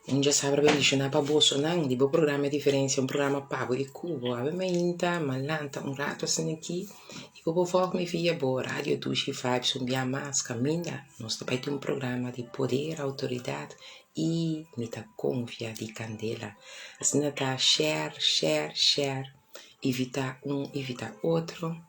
Un già saprà benissimo para bolso non di programma differenza un programma pago e cubo ave mainta malanta un rato se aqui e cubo foco mi fia bo radio 255 sumbia mas caminha nós também tem um programa de poder autoridade e mita confia di candela assim tá share evita evita outro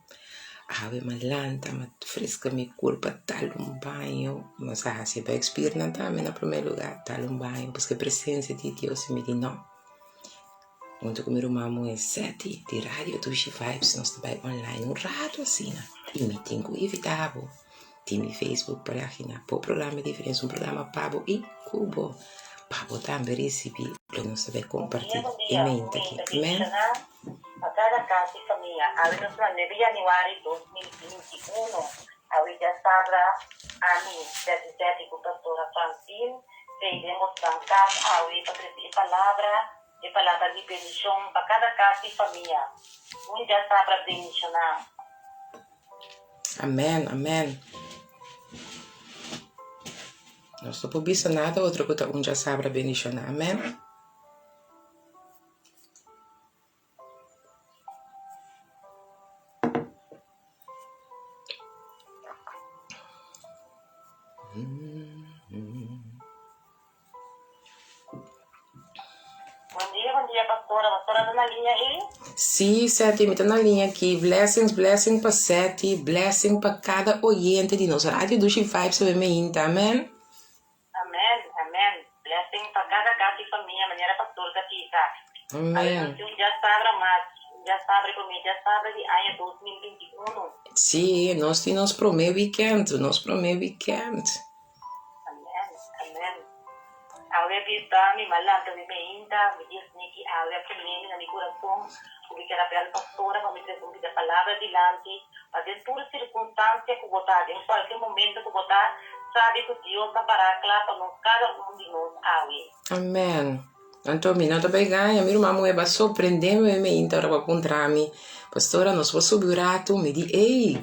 ave malanta ma fresca mi culpa tal un bagno ma sa se vai experimentar na primeiro lugar tal un bagno porque a presença de Deus me diz não onde comer uma é 7 de rádio 255 nós também online um rato assim e me tenho evitável time Facebook página por programa diferente um programa Pabo e Cubo Pabo também recebi para nós também compartilhar e mente aqui amém a cada casa e família. Habidos na 9 de januário de 2021, a Villa Sabra, a mim, 17 com a pastora Francine, seguiremos bancar a ouvir palavra de bendição para cada casa e família. Villa Sabra bendicionar. Amém. Não estou por isso nada, outra coisa, já sabe bendicionar. Amém. Bom dia, pastora. Pastora está na linha aí? Sim, Sete, me está na linha aqui. Blessing para Sete, blessing para cada oyente de nossa rádio 255 sobre mim, amém? Amém. Blessing para cada casa e família, maneira pastora Catita. Amém. Já sabe comigo, já sabe de ano 2021. Sim, nós temos primeiro weekend. Ahora está mi malanta mi meinta, mi diz que ahora que me na mi coração, porque era para a pastora, para me trazer a palavra dilante, para em toda circunstância que botar, em qualquer momento que botar, sabe que Deus vai parar para nós, cada de nós, Amém. Então, não tô pegando, minha irmã vai surpreender-me, me então para encontrar-me. Pastora, nós vamos subir rato, me diz, ei,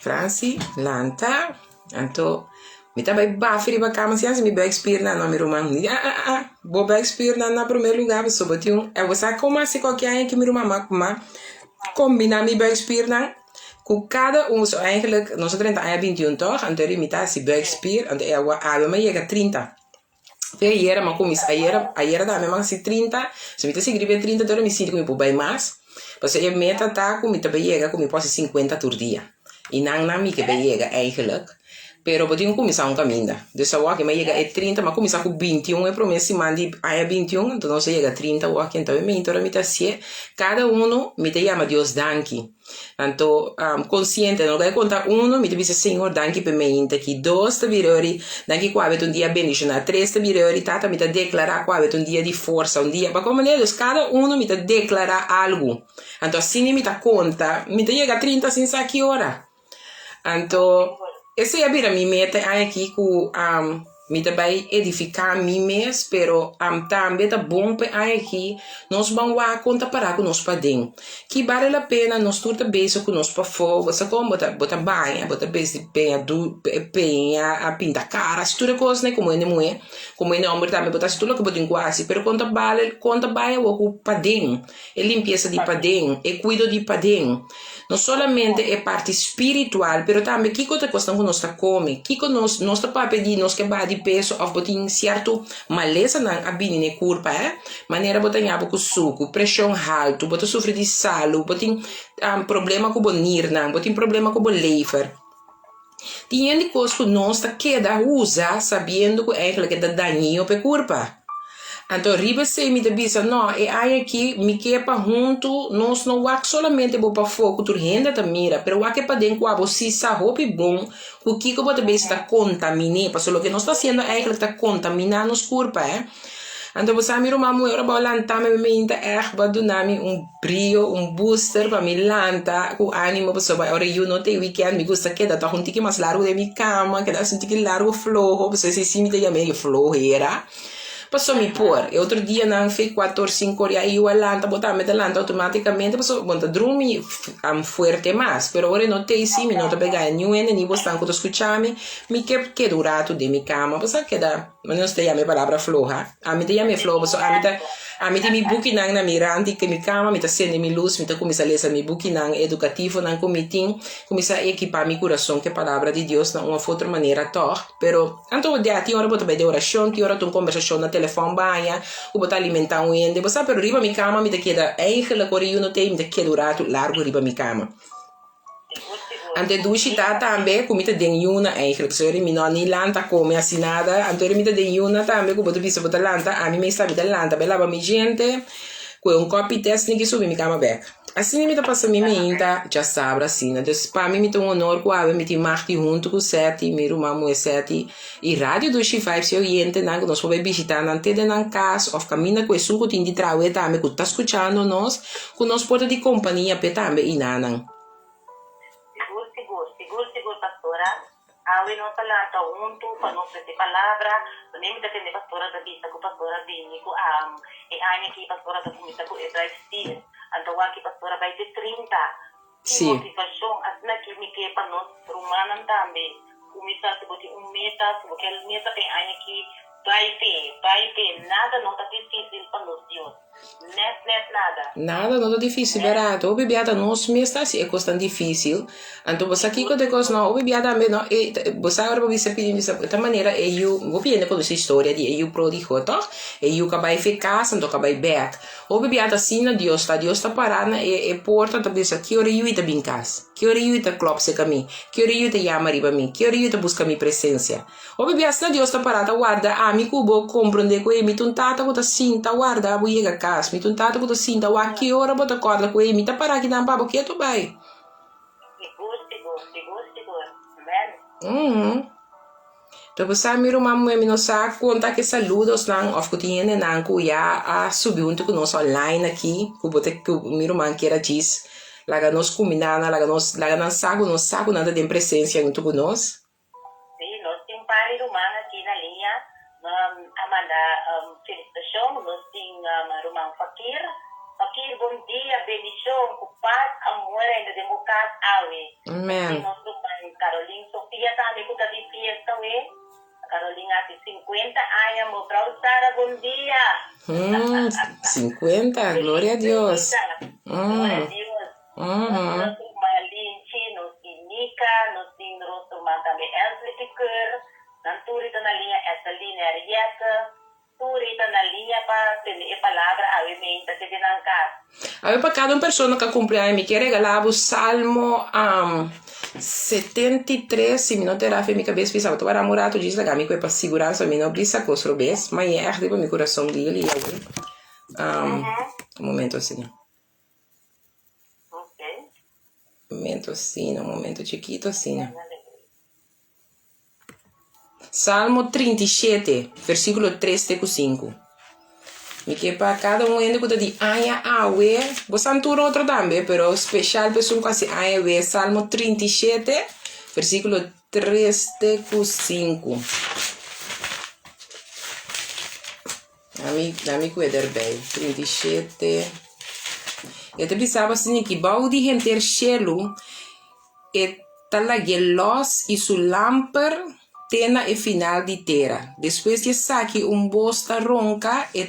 Franci, lanta, então, me tá bem bafiri para cá, mas se me vai expirar na minha irmã, vou vai expirar na primeiro lugar, pessoa, porque você como assim qualquer que minha irmã combina me vai expirar com cada so eigenlijk, nós 30 anos 21 toch, então ele me tá se vai expirar, então eu me chega 30. Ayer, mas como ayer da mesma se 30, se me tá se escrever 30, então eu me sinto como bem mais, porque a meta tá como tá bem chega como posso 50 por dia, e não me que bem chega eigenlijk. Pero eu tenho que começar um caminho. Dessa hora que me chega é 30, mas começar com 21, é promessa mandi aí 21, então você chega 30, então eu me entoro, me tá se cada me te chama Deus danke. Então, consciente, não vai contar me te diz Senhor, danke por mim, aqui 2 te virori, danke qua avete un dia benedizione, 3 te virori, tata me te declara qua avete un dia di forza, un dia, ma come Deus, cada me te declara algo. Então, assim me te conta, me te chega 30 sem saber que hora. Então, essa é a minha meta aqui com me também edificar mim mesmo, pero também tá bom para aqui nós vamos a conta parar com nós para dentro. Que vale a pena nós tudo beijo com nós para fora, você como bota banha, bota beijo penha, a pinta cara, tudo coisa né como é mulher, como é homem também bota tudo que bota em quase, pero conta vai o para dentro, é limpeza de para dentro, é cuido de para dentro. Não somente é parte espiritual, pero também que coisa questão que nós tá come, que nós tá para pedir nós que vai de peso ou botin certo maleza na abini ne curpa maneira botin abo com suco, pressão alto, botin sofre de salo, botin problema com bonir não, botin problema com lever. Tem coisa que nós tá queda usa sabendo que é que dá daninho para curpa. Então, riba se me debisa, não, é aí aqui, me quepa junto, nós não vamos solamente para fogo, tu renda ta mira, pero o que para dentro, você sabe bom, o que você também está contaminando, porque o que nós está fazendo é que está contaminando os corpos, Então, você mira uma mulher, para lançar, me vai dar brilho, booster, para me lançar, com ânimo, para agora eu não tenho weekend, me gusta que dá um tique mais largo de minha cama, que dá um tique largo, flojo, porque se me tem meio flojera. Passou me pôr, outro dia não fez 4 ou 5 horas aí eu alanta, botar automaticamente, passou, bonta dormir forte mais, pero ora não tem sim, não te pegar nenhum nem você tanto escutar me que durato de minha cama, passou que dá mas não sei a minha palavra floja. A mim tem a minha floja, so a mim tem me buki nang na mirante que me cama, me tá sendo me luz, me tá começa a ler me buki nang educativo nang comitim, começa a equipar meu coração que a palavra de Deus na uma outra maneira tor, pero anto de ati hora bota de oração, que hora tu conversação na telefone banha, o bota alimentar um ende, você pero riba me cama, me tá queda eigenlijk ora eu não tem, me tá queda durato largo riba me cama. Ante dushi ta tambe kumita den yuna eigenlijk so ri mino ni lanta come assinada ante ri mita den yuna tambe ku boto bisa bota lanta a mi me sta mita lanta bella ba mi gente ku un copy test ni ki subi mi kama back assim mi ta passa mi inta já sabra assim des pa mi mita um honor ku ave mi ti marti junto ku seti mi ruma mu seti e radio dushi 5 se oriente na ku nos pode visitar ante de nan cas of camina ku su ku ti di trawe tambe ku ta escuchando nos ku nos pode di companhia pe tambe inanan. Seguro, pastora. Awe no talanta unto pa no se palavra, nem da tende pastora da vista com pastora vini com e ai que pastora da comida com e drive steel. Ando aqui pastora vai de 30. Sim. Motivação as na que me que pa nós rumana também. Começar se botar meta, se botar meta tem ai que vai ter nada não tá difícil para nós Deus. Net nada. Nada, não é difícil, barato. O bebiada nós mesmo assim é coisa difícil. Então você aqui quando coisa não, o bebiada também não. E você agora você pedindo dessa maneira e eu vou pedir com essa história de eu prodigo, tá? E eu acabei eficaz, então acabei back. O bebiada assim na Deus tá parando e porta tá pensando que hora eu ita bincas, que hora eu ita club se caminho, que hora eu ita chama riba mim, que hora eu ita busca minha presença. O bebiada na Deus tá parado guarda a mim cubo compreender com ele, tu tá com a cinta guarda a buiga cas, me tu tá com a cinta o aqui hora bota corda com ele, tá para aqui não babo que tu vai. Seguro. Então você mira uma mulher me não sabe conta que saludos não of que tinha não que já a subiu junto com nós online aqui que bote que mira uma que era diz lá nós combinando lá nós saco nada de presença junto com nós. Sim, nós temos pare romana aqui na linha, Amanda felicitação, nós temos romano Fakir, bom dia, bendição, com paz, amor, ainda temos paz, awe. Amém. Nós temos Carolina, Sofia também, que está de fiesta, Carolina tem 50 anos, meu brother Sara, bom dia. 50, glória a Deus. Glória a Deus. Nós temos Malinchi, nós temos Nica, nós temos também Elsley Keur, Nanturita na linha, essa linha é Rieta, Turita na linha para ter a palavra, a emenda, se tem na casa. Aí para cada pessoa que cumpre me quer regalar o Salmo 73, se não terá fé, minha cabeça pensava, tu vai namorar, tu diz, legal, me para segurança, me não brisa com os robês, mas é arde para meu coração dele, um momento assim. Ok. Um momento chiquito assim. Salmo 37, versículo 3 e 5. Me que para cada um ainda que de aia awe, você antura outro também, pero especial pessoa quase aia we Salmo 37, versículo 3 e 5. Dá-me cuidar bem. 37. Eu te pensava assim que bau de renter cielo e talagelos e su lamper tena e final de terra. Depois de saque bosta ronca e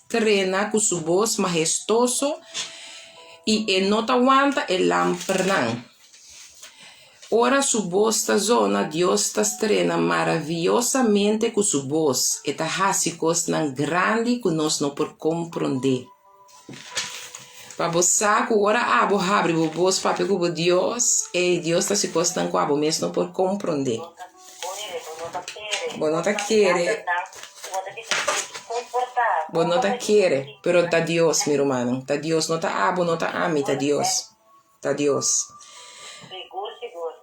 trena com su voz majestoso e nota aguanta e lampernan. Ora su bosta zona Dios trena maravilhosamente com su voz e hasicos nan grande que nós não por compreender. Para você ora abo abre o voz para pegar Deus e Deus se costa com abo mesmo não por compreender. Bom, não tá querer. Bom, não tá querer. Pero tá Deus, meu irmão. Tá Deus. Não tá abo, não tá ami. Tá Deus. Tá Deus. Seguro.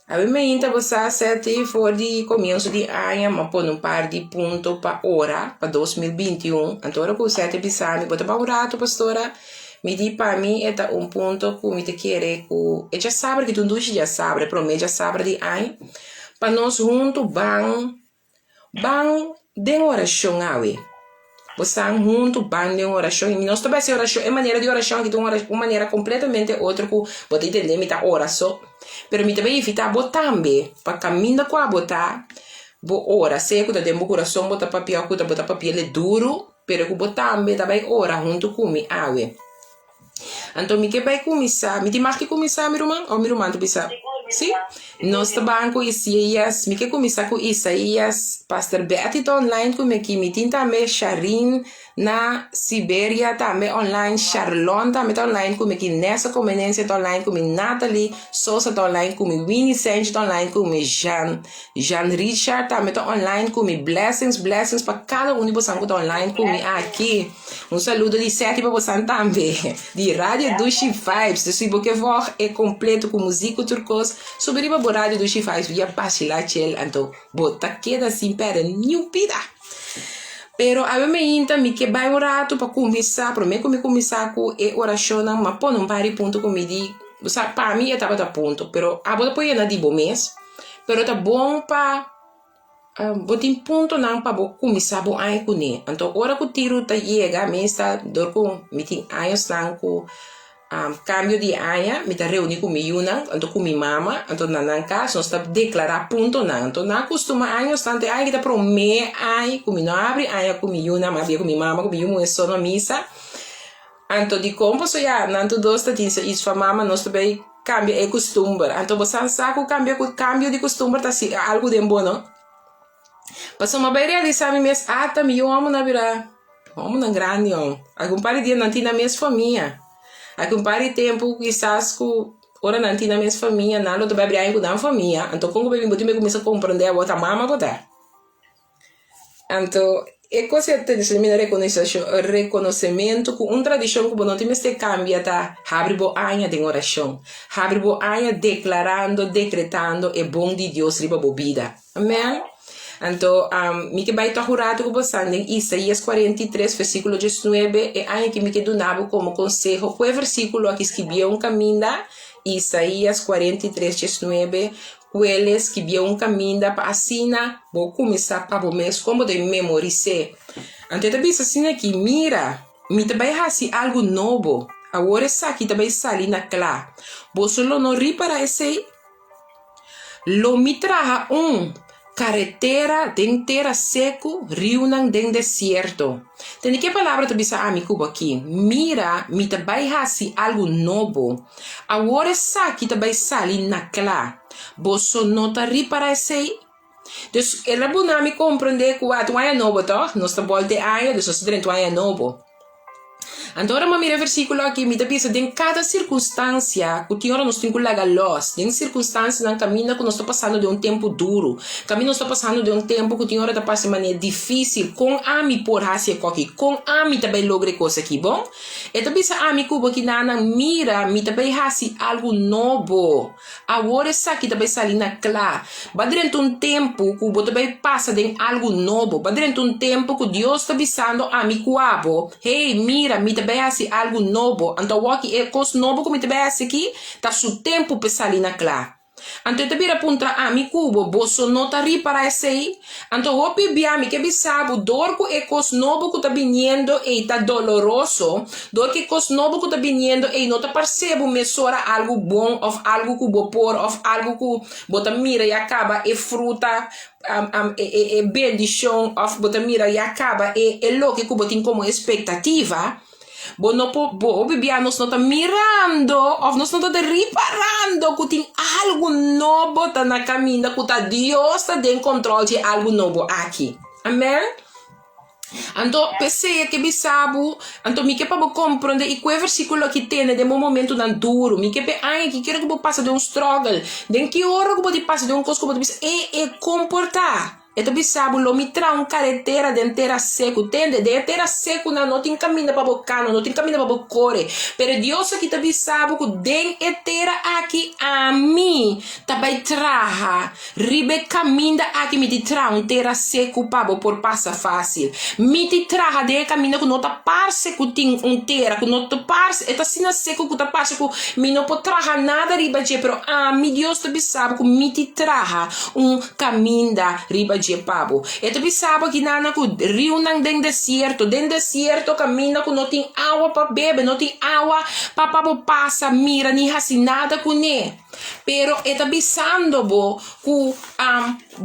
A mim me inta você sete for de começo de ano, mas pôr par de ponto para hora, para 2021. Então, com sete pisar, me bota para orato, pastora. Me di para mim, é ponto que me te querer. E já sabe que tu não já sabe, promete já sabe de ano. Para nós juntos, bang de oração, awe. Você juntos, bang de oração. E nós também se oração, é maneira de oração, que é uma maneira completamente outra, que você entender, me tá oração. Pero me também evitar botar também, para caminhar com a botar, bo ora seco da tempo coração bota papel é duro pero que botar também também ora junto com mi awe então me que vai começar me te marque começar meu irmão ou meu irmão tu bisa sim nós banco Isaías me que começar com Isaías pastor Betty tá online com me que me tem também Sharin na Sibéria também online Charlotte também tá online com me que nessa conveniência tá online com me Natalie Sosa tá online com me Winnie Sanch tá online com me Jean Richard também tá online com me blessings para cada um de vocês que tá online com me aqui saludo de 7 para vocês também de Rádio Dushi Vibes se você for é completo com música turcos sobre a Rádio Dushi Vibes via passar chel então bota queda assim para new vida. Pero a me inta mi que vai um rato para começar, para mim começar com a oração, mas pô não pare ponto como di, sabe, para mim estava a ponto, pero a boa põe na de bom mês, pero tá bom para botin ponto não para começar bom aí com ele. Então hora que o tiro tá chega, me está dor com meeting anos não com cambio de aia, me tá reuni com mi yuna, então com mi mama, então na casa nós tá declarar ponto não, então não costuma anos tanto ai que tá pro me ai com mi não abre aia com mi yuna, mas com mi mama, com mi yuna é só na missa, então de como só já, nanto dois tá tinha isso para mama nós também cambia é costume, então você sabe o cambio de costume tá se algo de bom não, passou uma bem realizar mi mes ata mi amo na vira, amo na grande on, algum par de dia não tinha minha família a compare tempo quizás com ora não tinha minha família não tô bem aí com a família então como bem me começa a compreender a outra mama botar então é coisa que tem reconhecimento com uma tradição que não tem mais cambia tá abre bo aia de oração abre bo aia declarando decretando é bom de Deus riba bobida amém. Então, me que vai estar jurado com você em Isaías 43, versículo 19, e aí que me que donava como consejo, que versículo aqui escrevia caminho, Isaías 43, 19, eles que viam caminho para assim, vou começar para o mês, como de memorizar. Então, também assim aqui, mira, me também assim algo novo, agora essa aqui também sali na clá, você não ri para esse, lo me traga carretera inteira seco, rio não tem deserto. Tem que palavra tu bisa amigo aqui? Mira, me também assim algo novo. Agora essa aqui também sali na clá. Você não tá ri para esse? Então, ela não me compreender que tu é novo, tá? Nós estamos voltando a então você tu é novo. Então, agora, mira o versículo aqui, me pensa, em cada circunstância, que o Senhor nos tem que largar luz, em circunstâncias, no caminho que nós estamos passando de um tempo duro, caminho nós estamos passando de um tempo que o Senhor está passando de maneira difícil, com a mi por raça aqui, com a mi também logre coisa aqui, bom? Então, pensa, a mi cubo que nana mira, mi também raça algo novo, agora essa aqui também sali na clá, vai durante um tempo que o também passa de algo novo, vai durante um tempo que Deus está avisando a mi cuabo, hey, mira, mi também assim algo novo, então o que é coisa novo que me também assim aqui, tá seu tempo para sair na clá. Então eu também aponta a mi cubo, você não tá ri para esse aí, então o que a mi que bisabo, dor que é coisa novo que tá vindo e tá doloroso, dor que é coisa novo que tá vindo e não tá percebo mesora algo bom, ou algo que vou pôr, ou algo que bota mira e acaba e fruta, e bendição, ou bota mira e acaba e lo que botin como expectativa. Bo no po bibia nós não está mirando ou nós não está reparando que tem algo novo tá na caminho que tá Deus está em controle de algo novo aqui, amém. Então pensei que bisabo então me que para compreender e que versículo que tem de momento não duro me que ai que quero que vou passar de um struggle de que hora que vou passar de um coisa que vou e comportar. Então, bisabo, lo me tra carretera de inteira seco, entende? De inteira seco, não tem caminho para bocano, não tem caminho para bocore. Pero Deus aqui tá bisabo, que den inteira aqui a mim, também traha, ribe caminho aqui me te tra inteira seco para por passa fácil. Me te traha de caminho que não tá parce que tem inteira, que não tá parce, eta sina seco que tá parce que me não pode traha nada riba de, pero a mim Deus tá bisabo, que me te traha caminho riba de je pabo. E tu bisaba que nana ku rio nang den desierto camina ku não tem água para beber, não tem água para pabo passa, mira, ni hasi nada ku ne. Pero eta bisando bo ku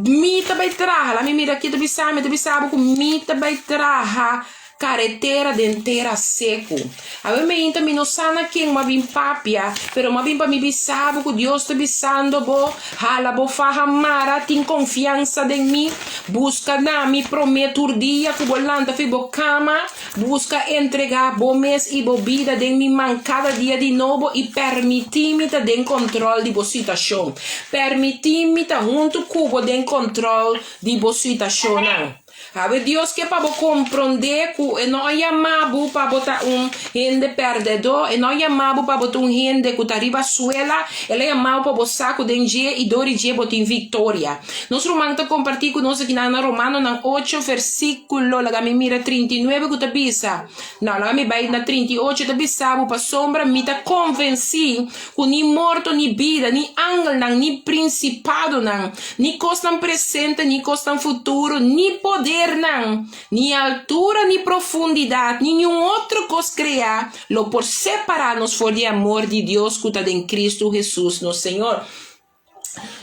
mita vai traha, la mi mira aqui tu bisaba ku mita vai traha carretera dentera seco. A me inta mi no sana quem ma bim papia, pero ma bim pa mi bisabo que Deus te bisando bo, hala bo faha mara tin confiança de mim, busca na mi prometo dia que bolanta fi bo cama, busca entregar bo mês e bo vida de mi man cada dia de novo e permitimi ta den controle de bo situação. Permitimi ta junto cubo den controle de bo situação. Sabe, Deus que para compreender que não é amado para botar gente perdedor, e não é amado para botar gente que está riba suela, ele é amado para botar com dengue e dor e dia botar em vitória. Nós romano compartilhar com nós aqui na Romano na 8 versículo, lá me mira 39 que tá bisa. Não, lá me vai na 38 tá bisa, para sombra me tá convenci que nem morto nem vida, nem ángel não, nem principado não, nem coisa presente, nem coisa futuro, nem poder não, nem altura, nem profundidade, nenhum outro coisa criar, lo por separar-nos for de amor de Deus que está em Cristo Jesus, nosso Senhor.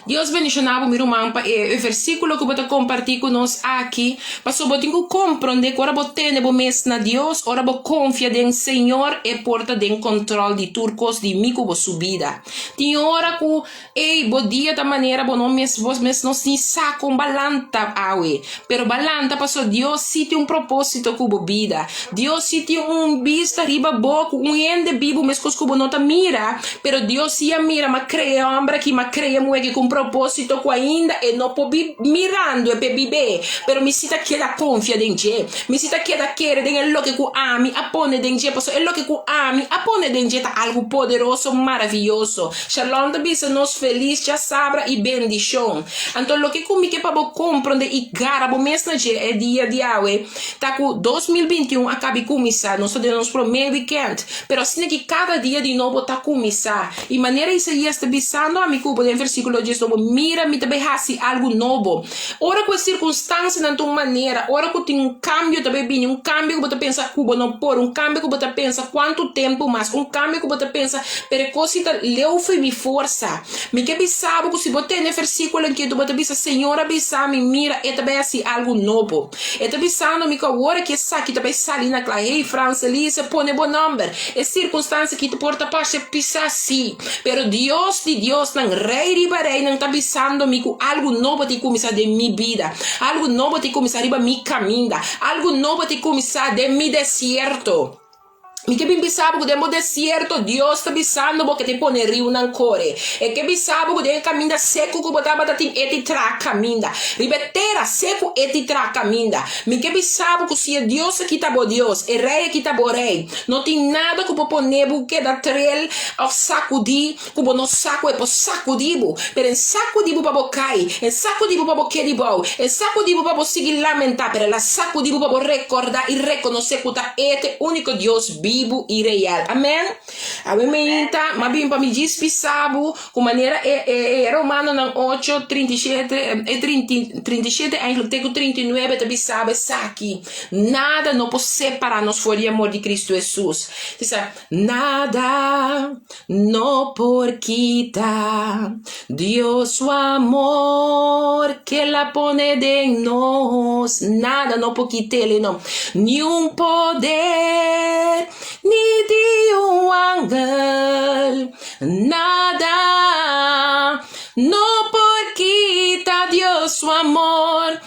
Deus bendicionava o irmão, o versículo que eu vou compartilhar com nós aqui, para só botar que compreender que ora vou ter o mês na Deus, ora vou confiar em Senhor e porta de controle de turcos de mim que vou subida. Tem hora que bo dia da maneira bo não mes não se saca balanta awe, pero balanta passou Deus se tem propósito com a vida. Deus se tem vista riba boca, ende bibo mes cos que não ta mira, pero Deus se mira, mas crea homem que mas crea mulher que com propósito que ainda e não pode mirando e beber, pero me cita que da confia dentro, me cita que da querer den lo que ku ami apone dentro, passo é lo que ku ami apone dentro tá algo poderoso, maravilhoso. Shalom da bisa nos feliz já sabra e bendição. Então lo que comi que para compreender e gara bo mês na dia é dia de awe, tá com 2021 acabe começar, nós podemos pro meio weekend, pero assim que cada dia de novo tá começar. E maneira isso aí está bisando a mi cubo de versículo 10 mira me também hasi algo novo. Ora com a circunstância na tua maneira, ora que tem cambio também bem, cambio que você pensa cubo não por, cambio que você pensa quanto tempo mais, cambio que você pensa perecosita leu foi me força. Me que bisabo que se bote no versículo em que tu bote bisa Senhora bisa me mira e também assim algo novo. E também bisando me que agora que saque também sali na clare France Elise põe bom número. É circunstância que te porta para se pisar sim. Pero Deus de Deus não rei ribarei não tá bisando me que algo novo te começar de minha vida. Algo novo te começar riba mi caminho. Algo novo te começar de mi deserto. Mi que bisabo que demo deserto Deus tá bisando porque te pone rio nan core e que bisabo que de caminda seco que botava da tin eti tra caminda ribetera seco eti tra caminda mi que bisabo que se Deus aqui tá bo Deus e rei aqui tá bo rei não tem nada que pone buque da trel ao sacudi que bo no saco e po sacudibo per en sacudibo para bo cai en sacudibo para bo queribo en sacudibo para bo seguir lamentar per la sacudibo para bo recordar e reconhecer que tá este único Deus vivo e real. Amém? A mim tá, mas bem para me despisabo com maneira Romano não 8 37 37 ainda tem 39 também sabe aqui. Nada não pode separar-nos fora do amor de Cristo Jesus. Nada não por quitar Deus o amor que la pone de nós. Nada não por quitar ele não. Nenhum poder ni de ángel, nada, no por quita Dios su amor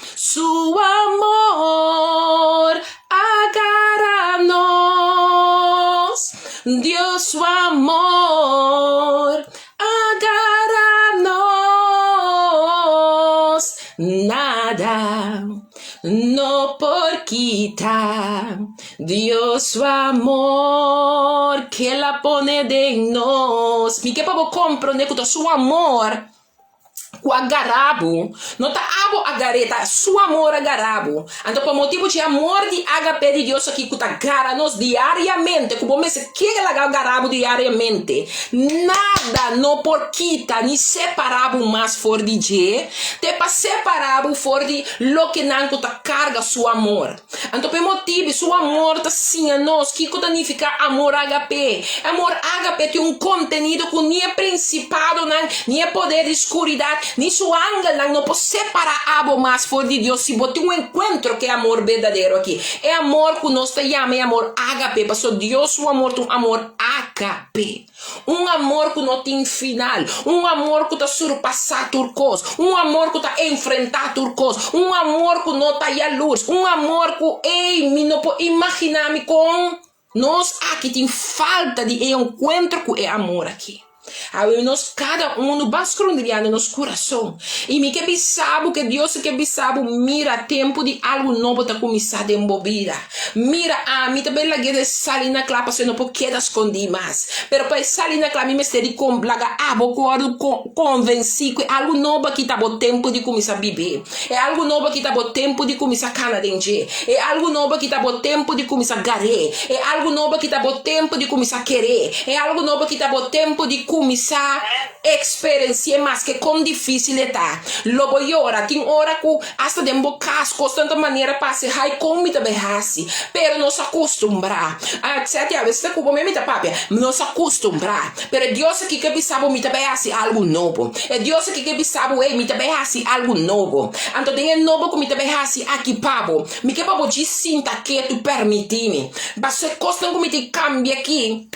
agarra-nos, Dios su amor agarra-nos, nada. No por quitar Dios su amor que la pone de nos. Mi que para compreender que su amor com agarrabo, não tá abo agareta, seu amor agarrabo. Então, por motivo de amor de HP de Deus aqui, que tá agarra-nos diariamente, como me se que ela agarrabo diariamente, nada não por quita, nem separabo mais for de G, te para separabo for de lo que não tá carga seu amor. Então, por motivo, seu amor tá sim a nós, que significa amor HP. Amor HP tem um contenido que nem é principado, nem é poder de escuridão, nem sua ângulo não pode separar abo mais for de Deus. Se botar um encontro que é amor verdadeiro aqui, é amor que nós te chama, é amor HP. Passou Deus, o amor, um amor HP. Um amor que não tem final, um amor que está surpassar turcos, um amor que está enfrentar turcos, um amor que não está à luz, um amor que ei, me não pode imaginar-me com nós aqui tem falta de encontro que é amor aqui. Aí nós cada um no bascrondriano nos coração e me que sabe que Deus que sabe mira tempo de algo novo tá começar a embobida mira a mim também lá que sair na clapa se não porque das escondi mais pero para sair na clapa me esteri com blaga concordo convenci que algo novo que tá bom tempo de começar a beber é algo novo que tá bom tempo de começar a canadense é algo novo que tá bom tempo de começar a garé é algo novo que tá bom tempo de começar a querer é algo novo que tá bom tempo de começar a experienciar mais que como difícil está. Lobo ora, tem hora que hasta de embocar constante maneira passa, ai como me berrasse, pero não se acostumbrar. Sete vezes está com o me papia, não se acostumbrar. Pero Deus que sabe me berrasse algo novo. É Deus que sabe me berrasse algo novo. Então tem novo que me berrasse aqui pabo. Me que pabo de sinta que tu permite-me. Mas se constante que me cambia aqui.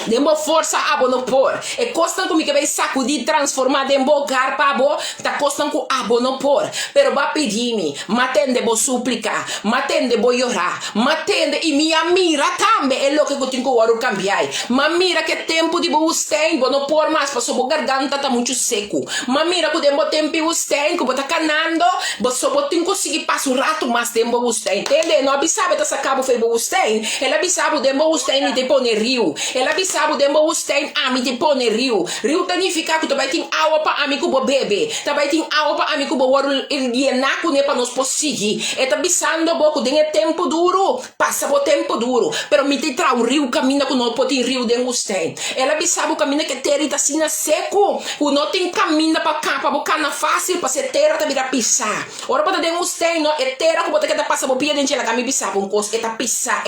Dembo força abo no por. E costan com que vai sacudir, transformar dembo garpa abo, tá costan com abo no por. Pero va pedir-me, matende bo suplicar, matende bo orar, matende e minha mira também é lo que eu tenho que cambiar. Mas mira que tempo de bo tem, bo no por mais, passou bo garganta tá muito seco. Mas mira que dembo tempo tem, que bo tá canando, bo só bo tem conseguir passar o rato mais dembo tem. Entende? Não abisabe tá sacabo foi bo tem. Ela abisabe dembo tem me te pone rio. Ela sabe dembo usted ami te pone rio significa que tu vai ter água para amigo bo bebe tu vai ter água para amigo bo waru ilienaku ne para nos posigi e tá bisando boco tem tempo duro passa bo tempo duro pero me te tra o rio caminha com não pode rio de usted ela bisabo caminha que terra tá sina seco o não tem caminha para cá para boca na fácil para ser terra tá vira pisar ora para de usted não é terra que bota que tá passa bo pia dentro ela caminha bisabo um cos eta pisar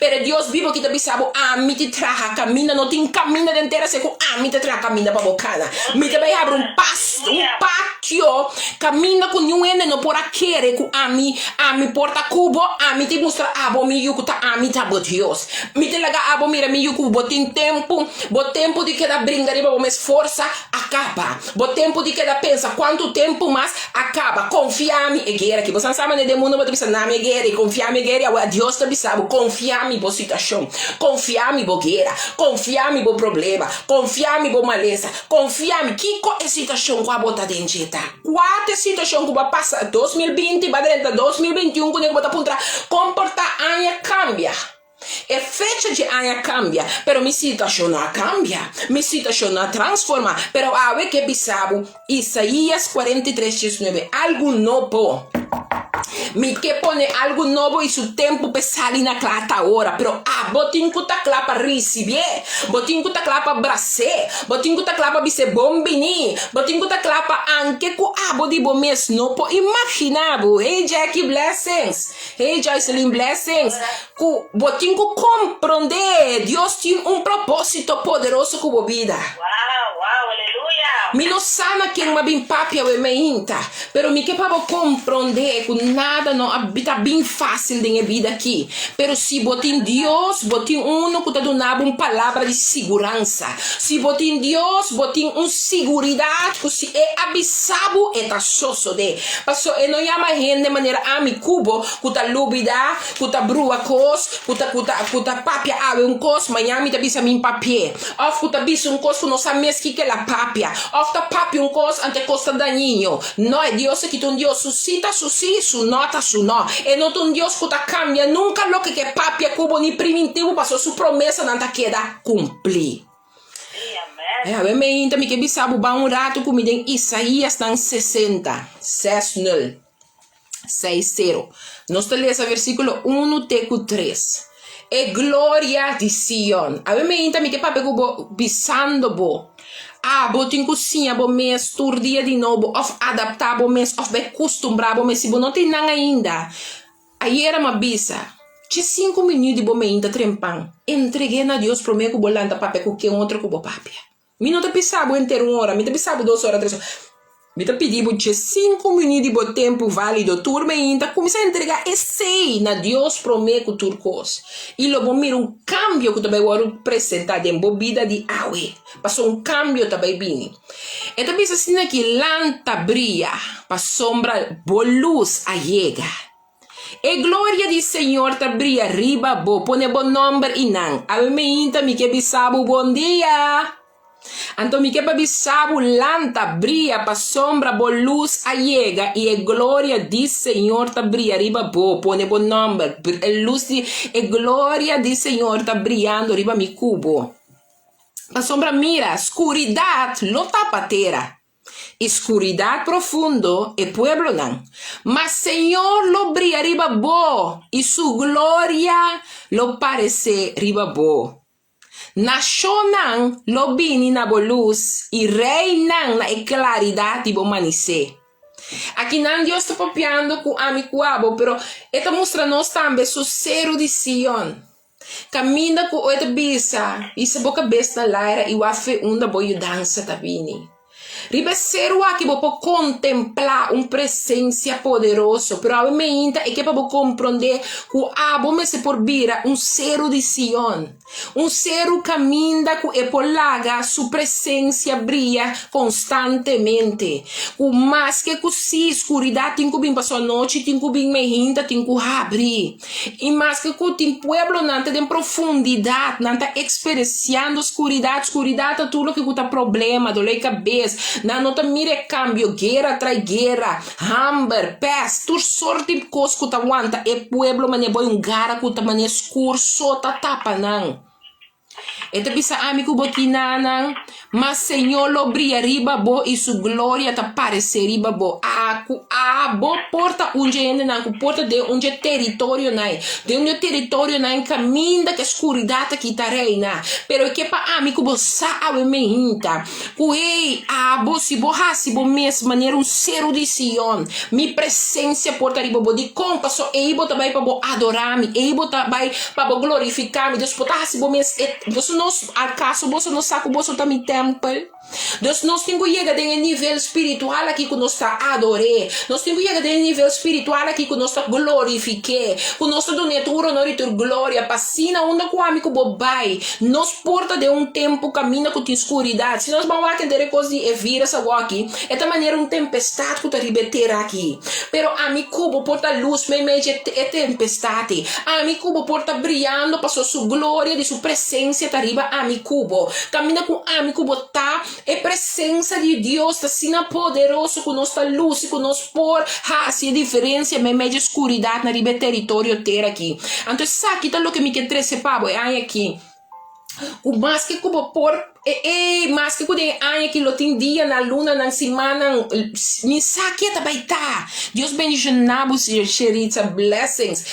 pero Deus vivo que tá bisabo mi te traga caminha não tem caminha inteira seco mi te traga caminha para bocana mi te vai abrir um passo um pátio caminha com nenhum ene não por aquele com mi porta cubo mi te mostra abo mi yuku tá mi tá bo Deus mi te laga abo mira mi yuku bo tempo de que da brinca de bo me esforça acaba bo tempo de que da pensa quanto tempo mais acaba confia mi guerra que você sabe né de mundo bo pensa na mi guerra confia mi guerra Deus tá bisabo confia mi bo situação confiar-me bogueira, confiar-me bo problema, confiar-me bo maleza, confiar-me que é situação que a bota dentro tá. Qual situação que vai passar 2020, vai dentro 2021 quando eu botar para comportar anya cambia. É fecha de anya cambia, pero mi situação não cambia, mi situação não transforma, pero a ver que bisabo Isaías 43:19 algo novo. Mi que pone algo novo e su tempo pesar na clata ora, pero botin kuta clapa receber, botin kuta clapa brase, botin kuta clapa bise bombini, botin kuta clapa anche ku abo di bomes no po imaginabo. Hey Jackie blessings, hey Joycelyn blessings, ku botin ku compreender, Deus tem propósito poderoso com a vida. Wow, aleluia. Mi lo sana que uma bem papia e meinta, pero mi que para compreender que nada não habita bem fácil na minha vida aqui, pero se botin Deus, botin uno que tá dando palavra de segurança, se botin Deus, botin seguridade que se é abissabo e tá sosso de, passou e não chama gente de maneira cubo, que tá lubida, que tá brua cos, que tá papia ave cos, manhã mi tá bisa min papie, of que tá bisa cos que não sabe mais que é la papia, of tá papia cos ante costa daninho, não é Deus que tu Deus suscita su si, su nota su no, e não tu Deus que tá cambia nunca lo que papia cubo ni primitivo passou su promessa não tá queda cumprir. a mim também que bisabo ba um rato comida em Isaías tan 60, 60. Nós lemos o versículo 1 teco 3. E glória de Sion. A mim também que papai go bisando bo. Bo tem cozinha bo mês tur dia de novo, of adaptar bo mês, of be costumbrar bo mês, se bo não tem nada ainda. Aí era uma bisa. Tinha 5 minutos de bo me ainda trempang. Entreguei na Deus pro meu bolanda papai com que outro com bo papai. Mi não te pisabo inteiro 1 hora, mi te pisabo 2 horas, 3 horas. Mi te pedi bo tinha 5 minutos de bo tempo válido, tur me ainda comecei a entregar e sei na Deus pro meu com turcos. E logo miro cambio que também vou apresentar em bobida de awe. Passou cambio também bem. Então pensa assim aqui, lanta brilha, para sombra, bo luz a llega. E glória de Senhor te brilha riba bo, pone bo nome inang. A mim me que bisabo bom dia. Então me que bisabo lanta brilha para sombra bo luz a llega e a glória de Senhor te brilha riba bo, pone bo nome. Luz de e glória de Senhor te brilhando riba mi cubo. A sombra mira, escuridade lo tapa terra. Escuridad profundo e pueblo nan. Mas Señor lo brilla riba bo y su gloria lo parece riba bo. Nacionan lo bini na bo luz y reinan na e claridad di bo manice. Aqui não Deus está papiando com amigo abo, pero está mostrando também o cero de Sion. Caminha com oito bisa e se boca besta laira e o afe unda boio dança tabini. Ribeseru aqui vou contemplar presença poderoso, pero a mim é que para compreender que abo me se por vira cero de Sion, cero caminha que é por laga sua presença brilha constantemente, o mais que si escuridade tem que vir passar a noite, tem que vir mehinta, tem que abrir, e mais que tem pueblo nanta de profundidade, nanta experienciando escuridade é tudo que tá problema, dor de cabeça. Não te mire cambio, guerra trai guerra, hambre, peste, tu sorte de coisa que te aguanta, e pueblo mane boi gara que te mane escuro, sota tapa não. E te pisa amigo botinana, mas Senhor lo brilha riba bo e su glória te parece riba bo. Bo porta onde não, porta de onde território não, de onde território não caminha que escuridade que ta reina. Pero que pa amigo bo sabe me hinta. Kuei bo si bo hasi bo mes maneira cero de Sion. Mi presença porta riba bo de compasso e bo também para bo adorar me, e bo também para bo glorificar me. Deus porta hasi bo mes você não acaso você não sabe você tá me temple. Deus nós temos que chegar em nível espiritual aqui que nós está adorando. Nós temos que chegar em nível espiritual aqui que nós está glorificar. Que nós está dando tudo honor e glória. Passina onde com o amigo bobai. Nós porta de tempo caminha com a escuridade. Se nós vamos lá entender coisas e vira essa aqui, é da maneira tempestade que está ribeteira aqui. Pero amigo porta luz, meio é tempestade. Amigo porta brilhando, passou sua glória de sua presença tá riba amigo. Caminha com amigo tá é presença de Deus tá sendo poderoso com nossa luz, com nós por se diferença meio de escuridade na riba território ter aqui. Então sabe tá lo que me quer trazer pabo é aqui. O mais que como por mas que quando é que lo tem dia na luna na semana me saque também tá Deus bendiga nabos e xerita blessings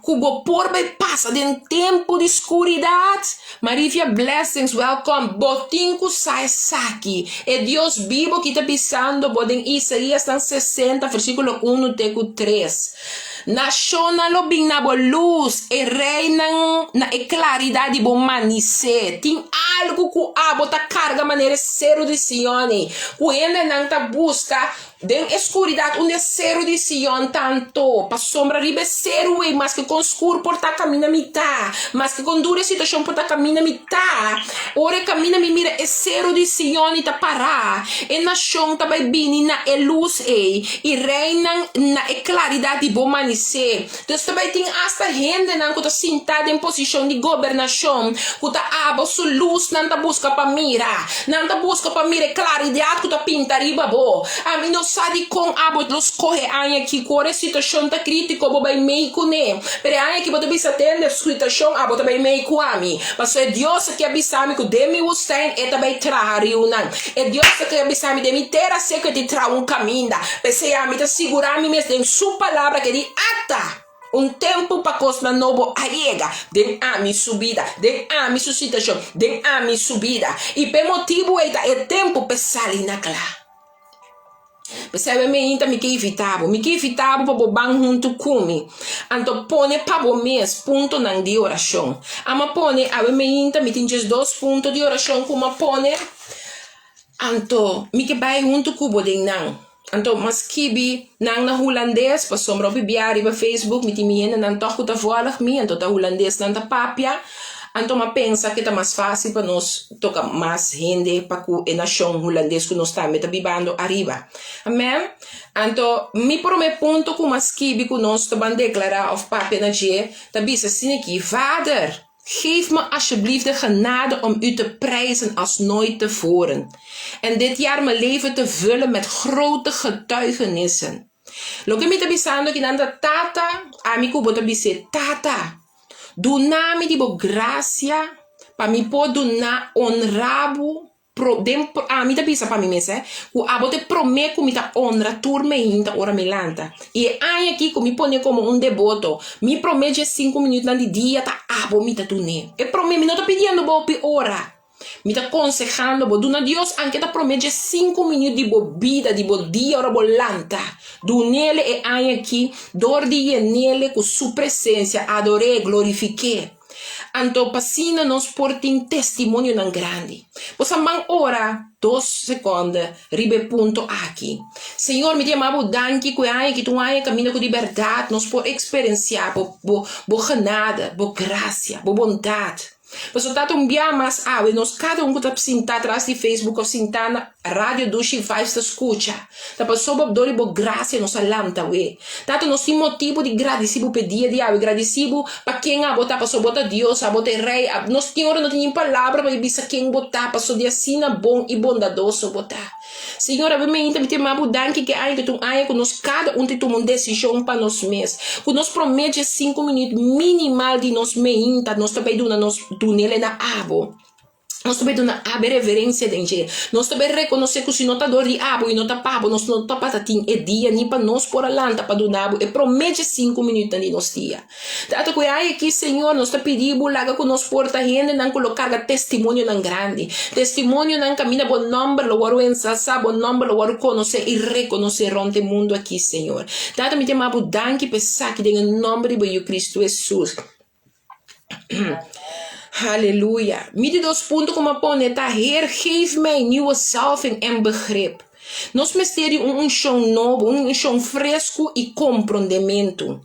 cubo por bem passa de tempo de escuridade Maria blessings welcome botinco sai saque é Deus vivo que tá pisando bodem Isaías 60 versículo 1 teco 3 Naciona lo bem na boa luz e reina na claridade bom manice tem algo que a bota carga maneira cero de Sione o ainda não tá busca den escuridade onde cero de Sion tanto para sombra ribe cero mas que com escuro porta caminha mitad mas que com dura situação porta caminha mitad ora caminha me mira é cero de Sion e tá parar e nação tá vai bini na é luz e reina na é claridade bom manice Deus também tem hasta gente não que tá sentada em posição de governação que tá aba su luz não tá busca para mira não tá busca para mira claridade que tá pinta riba bo a mim não sadi com abot los corre anya que corre situação tá crítico bo vai mei cune pero anya que bota bisa tende situação abot vai mei com ami mas é Deus que abisami que demi o stein eta vai trahari unan é Deus que abisami demi terra seca de tra um caminho pensei a mi tá segurar mi mes em sua palavra que de ata tempo para cosma novo aiega den a mi subida den a mi situação den a mi subida e pe motivo é tempo para sair na clá. Percebe me inta mi que evitavo para boban junto comigo. Anto pone para o mês ponto nan de oração. Ama pone a me inta mi tinges 2 pontos de oração como pone. Anto mi que vai junto com o nan. Anto mas kibi nang na holandês pa sombra bibiari ba Facebook mi timien nan toco ta voalag mi anto ta holandês nan ta papia. Anto ma pensa que tá mais fácil para nós tocar mais gente para que a nação holandesa que nós estamos bibando arriba. Amém? Anto mi prome ponto que mas kibi que nós também declarar of papia na je, tabisa assim aqui, Vader, geef me alsjeblieft de genade om u te prijzen als nooit tevoren. En dit jaar mijn leven te vullen met grote getuigenissen. Lo que me está pensando que nanda tata, amigo, bota bise tata. Donami di bo gracia, pa mi po dona honrabo, mi ta bisa pa mi mese, ku abote prome ku mi ta honra turme inta ora me lanta. E ai aqui ku mi pone como un devoto, mi promete 5 minutos na di dia ta abo mi ta tune. E prome mi non ta pidiendo bo pi ora. Mi ta aconsejando bo duna Dios anche ta promete 5 minutos di bo vida, di bo dia ora bo lanta. Dunele e ai aqui, dordi e nele cu su presença adorei, glorifiquei. Anto passina nos portin testemunho nan grande. Possa man ora 2 secondi ribe punto aqui. Senhor, mi chiamavo danki que ai que tu ai caminho com liberdade, nos por experienciar bo genade, bo gracia, bo bondade. Mas o tato mas nós cada que está sentado atrás de Facebook ou sentado na rádio do X5 se escuta. Tá passou por dor e por graça nos alanta, ué. Tato nós temos motivo de agradecido pedir de agradecido para quem a botar passou bota Deus, a botar rei. Nós tínhamos não tinha palavra para dizer quem botar passou de assina bom e bondadoso botar. Senhor, a mim me tem uma danke que ai que tu ai que nós cada tem uma decisão para nós mesmos. Que nós promete 5 minutos minimal de nós meinta, nós também dona nós nele na abo. Nós também dona abo reverência dentro. Nós também reconhecer que o senhor tá dor de abo e não tá pabo, nós não tá patatim é dia nem para nós por alanta para dona abo e promete 5 minutos de nós dia. Tato que ai aqui senhor nós tá pedindo laga que nós porta gente não colocar testemunho nan grande. Testemunho nan camina bom nome lo waru ensasa bom nome lo waru conhecer e reconhecer ronte mundo aqui senhor. Tato me tem abo danke pensar que em nome de Cristo Jesus. Halleluja. Midden 2 punten como poneta, Heer, geef mij nieuwe zalving en begrip. Nos mistério chão novo, chão fresco e compreendimento.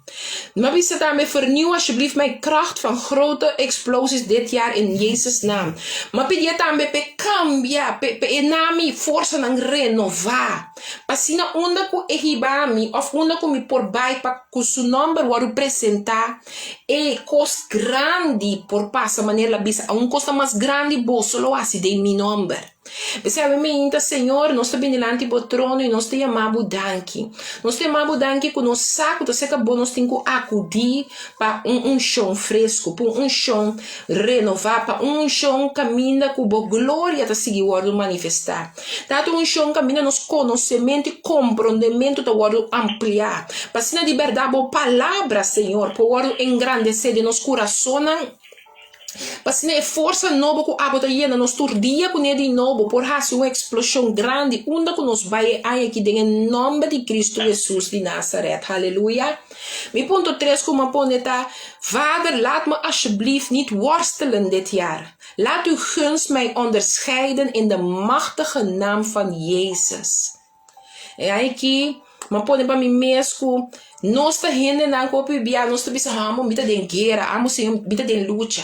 Maar we zetten me vernieuw alsjeblieft mijn kracht van grote explosies dit jaar in Jezus' naam. Maar pedir também pe cambia, pe enami força nan renovar. Passina onda ku ehibami of onda ku mi por bai pa ku su number waru presentar e cost grande por passa maneira la bisa costa mais grande bo solo assim de mi number. Percebe me Senhor, nós estamos delante do trono e nós te amamos danke. Nós te amamos danke que nós saco tá seca bom nós temos que acudir para chão fresco, para chão renovar, para chão caminha com boa glória tá seguir o manifestar. Tanto chão caminha nos conhecimento e compreendimento tá o ampliar. Para ser de verdade boa palavra, Senhor, para o engrandecer de nos corações. Passina é força nova que a bota iena nos turdia com ele de novo por raça uma explosão grande onde que nos vai aí aqui em nome de Cristo Jesus de Nazaré. Halleluja. Mijn punt 3 como poneta, Vader, laat me alsjeblieft niet worstelen dit jaar. Laat uw gunst mij onderscheiden in de machtige naam van Jezus. E aí aqui, mas pode para mim mesmo, nós está rindo na copia, nós está pensando, amo vida de guerra, amo sim vida de luta.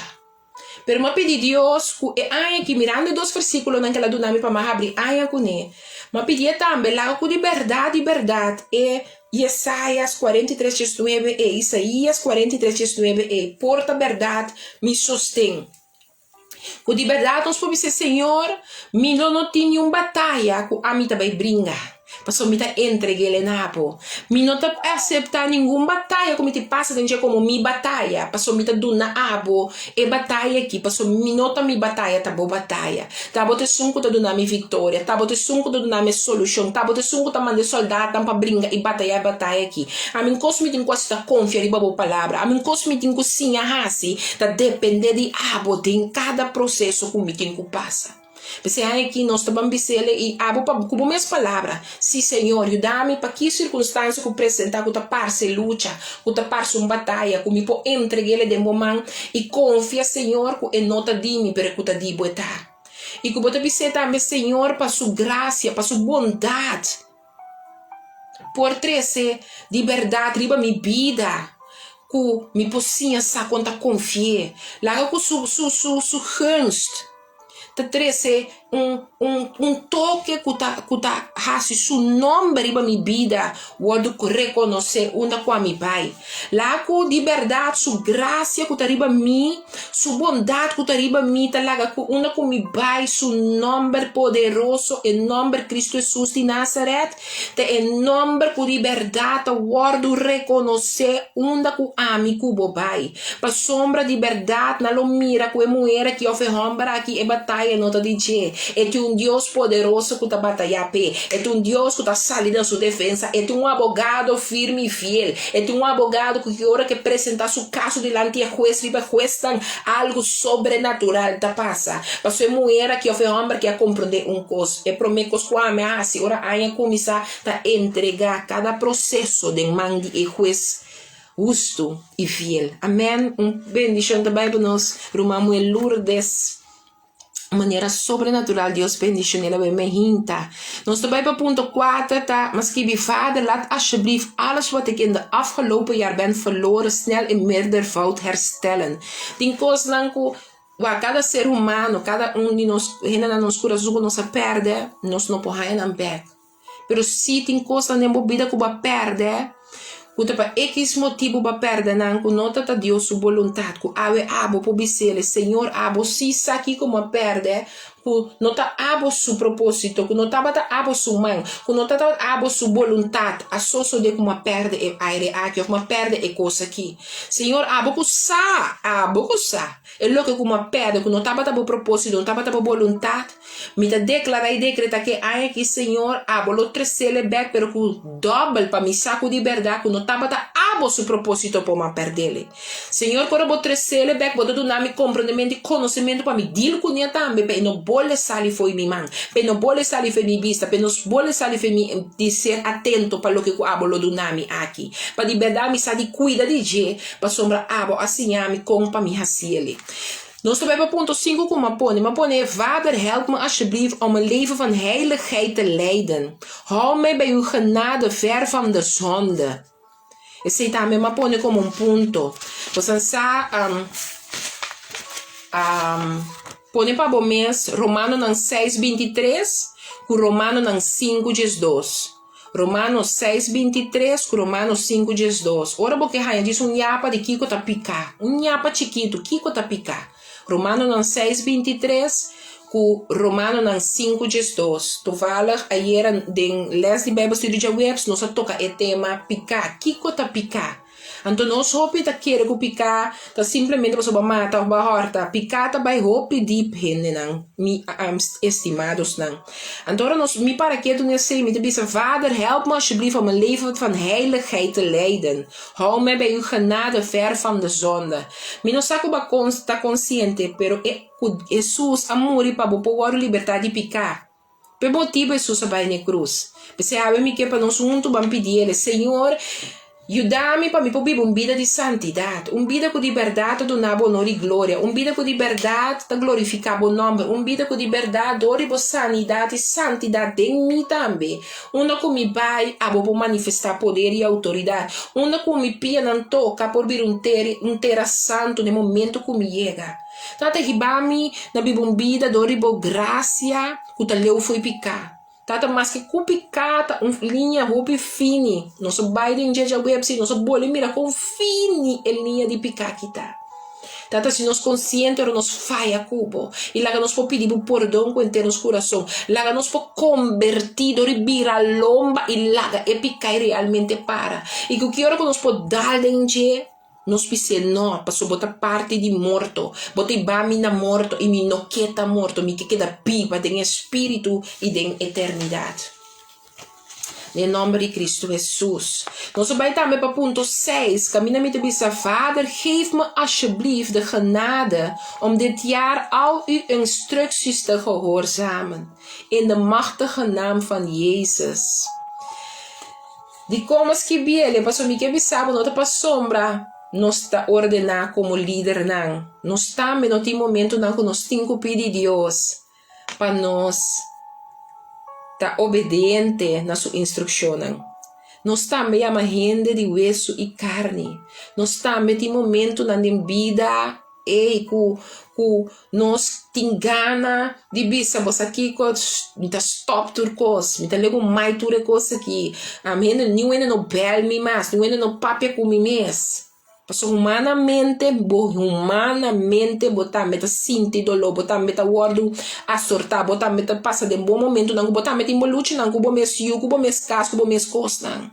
Pero me pedi Deus, que aí aqui mirando 2 versículos naquela do nome para me abrir, aí aqui né. Me pedi também lá com liberdade, e Isaías 43:9 e Isaías 43:9 e porta verdade me sustém. Com liberdade nós podemos dizer, Senhor, me não tenho uma batalha que a mim também brinca. Passou me tá entregue ele na apo. Me não tá aceitar nenhuma batalha como te passa dentro como mi batalha. Passou me tá do na abo e batalha aqui. Passou me não tá mi batalha, tá boa batalha. Tá bote sunco tá do na mi vitória. Tá bote sunco tá do na mi solução. Tá bote sunco tá mande soldado tá pra brincar e batalha aqui. A mim cosme tem coisa tá confia em boa palavra. A mim cosme tem cozinha assim. Tá depender de abo em cada processo como tem que passa. Porque aqui nós estamos dizendo e abo para como minhas palavras. Sim, Senhor, ajuda-me para que circunstância que apresentar que tá parse luta, que tá parse uma batalha, que me pode entregar ele de momento e confia, Senhor, que é nota de mim para que tá de botar. E que você dizer também, Senhor, para sua graça, para sua bondade, por trazer de verdade riba minha vida. Que me possa sa conta confiar. Lá que su gunst. Te trece toque que tá hasi su nome riba mi vida wadu reconhecer onda com a mi pai lá que de verdade su graça que tá riba mi su bondade que tá riba mi tá lá que onda com mi pai su nome poderoso em nome de Cristo Jesus de Nazaret te em nome que de verdade wadu reconhecer onda com a mi cubo pai pa sombra de verdade na lo mira que mulher que oferta aqui e batalha nota de é um Deus poderoso que está batalhando, é um Deus que está salindo da sua defesa, é um advogado firme e fiel, é um advogado que hora que apresenta seu caso diante do juiz, e o juiz tem algo sobrenatural da passa. Mas é mulher que é homem que a compreender coisa, é prometo que a minha senhora ainda começar a entregar cada processo de mão de juiz justo e fiel. Amém. Bendição também para nós, Romano Lourdes. Maneira sobrenatural Deus bendicioneel bij mij hinta. Ons erbij bij punt 4 ta, misschien vader laat alsjeblieft alles wat ik in de afgelopen jaar ben verloren snel in meerdervoud herstellen. Tem coisa nanku wa cada ser humano, cada de nós rena na nos coração nos perde, nós não podemos não back. Pero se tem coisa na vida que va perde, kuta pa X motivo ba perda nan ku nota ta Deus su voluntad ku ave abo po bisele Senhor abo si saki como a perde ku nota abo su propósito ku nota bata abo su man ku nota ta abo su voluntad asoso de como a perde e aire aqui como a perde e coisa aqui Senhor abo ku sa e lo que como a perde ku nota bata po propósito nota bata po voluntad me ta declara e decreta que aqui Senhor abo lo tresele back pero ku double pa mi saco de verdade ku nota bata abo su propósito po ma perdele Senhor quando bo tresele back bo do nami compreendimento e conhecimento pa mi dilo ku nia tambe pe no bole sali foi mi man pe no bole sali foi mi vista pe no bole sali foi mi de ser atento para lo que ku abo lo do nami aqui pa de verdade mi sa di cuida de je pa sombra abo assim ami com pa mi hasiele. Nós hebben bij punt 5 komen maar pone, Vader, help me alsjeblieft om een leven van heiligheid te leiden. Hou mij bij uw genade ver van de zonde. E sei também maar pone como punto. Você sabe, pone para o mês Romano 6:23 com Romano 5:12. Romanos 6:23 com Romanos 5:12. Ora porque raia diz nhapa de Kiko tá picar. Nhapa chiquito, Kiko tá picar. Romano 6:23 com Romano 5:12. Tu fala ayer den les de Bible study de webs nós toca o tema picar. Kiko tá picar. Então nós hope tá querer que picar, tá simplesmente para mata ou horta. Picar tá vai hope deep henne não. Mi estimados não. Então nós me para que tu nesse me diz Vader help me alsjeblieft om een leven van heiligheid te leiden. Hou mij bij uw genade ver van de zonde. Mi não saco ba tá consciente, pero Jesus amor para poder libertar de picar. Por motivo Jesus vai na cruz. Você sabe me que para nós junto vamos pedir, Senhor, ajuda-me para me viver uma vida de santidade, uma vida com liberdade do nabo honor e glória, uma vida com liberdade de glorificar o nome, uma vida com liberdade de orar sanidade e santidade em mim também, onde com meu pai abo manifestar poder e autoridade, onde com meu pai não toca por vir terra santo no momento que me chega. Tata ribami na bibumbida do ribo graça que o leu foi picar. Tata mas que cupicata linha rupi fini. Nosso baile em dia web se nosso bole mira com fini linha de picar que tá. Tata se nós consciente ou nós falha cubo. E lá nós podemos pedir perdão com inteiro nosso coração. Lá nós podemos convertir, ribira lomba e lá e picar realmente para. E que eu quero que nós podemos dar dentro. Nós pensamos, não, passou botar parte de morto. Botei bami na morto e me noqueta morto. Me que queda pipa de espírito e de eternidade. Em nome de Cristo Jesus. Nós vamos também para ponto 6. Caminha met de Vader, geef me alsjeblieft de genade om dit jaar al uw instructies te gehoorzamen. In de machtige naam van Jezus. De como que biele, passou me que bisabo, nota para sombra. Nós está ordenar como líder não. Nós também no tem momento não que nós temos que pedir Deus para nós estar obediente na sua instrução. Nós também é uma gente de hueso e carne. Nós também tem momento na vida e que nós tem gana de bisa você aqui me tá stop turcos me tá lego mais turcos aqui a mim não no bel me mas não no papel com me mes. Porque humanamente botar meta sinti dolor, botar meta word a sortar, botar meta passa de bom momento, não botar meta involuti, não cubo mes yu, cubo mes cas, cubo mes costa.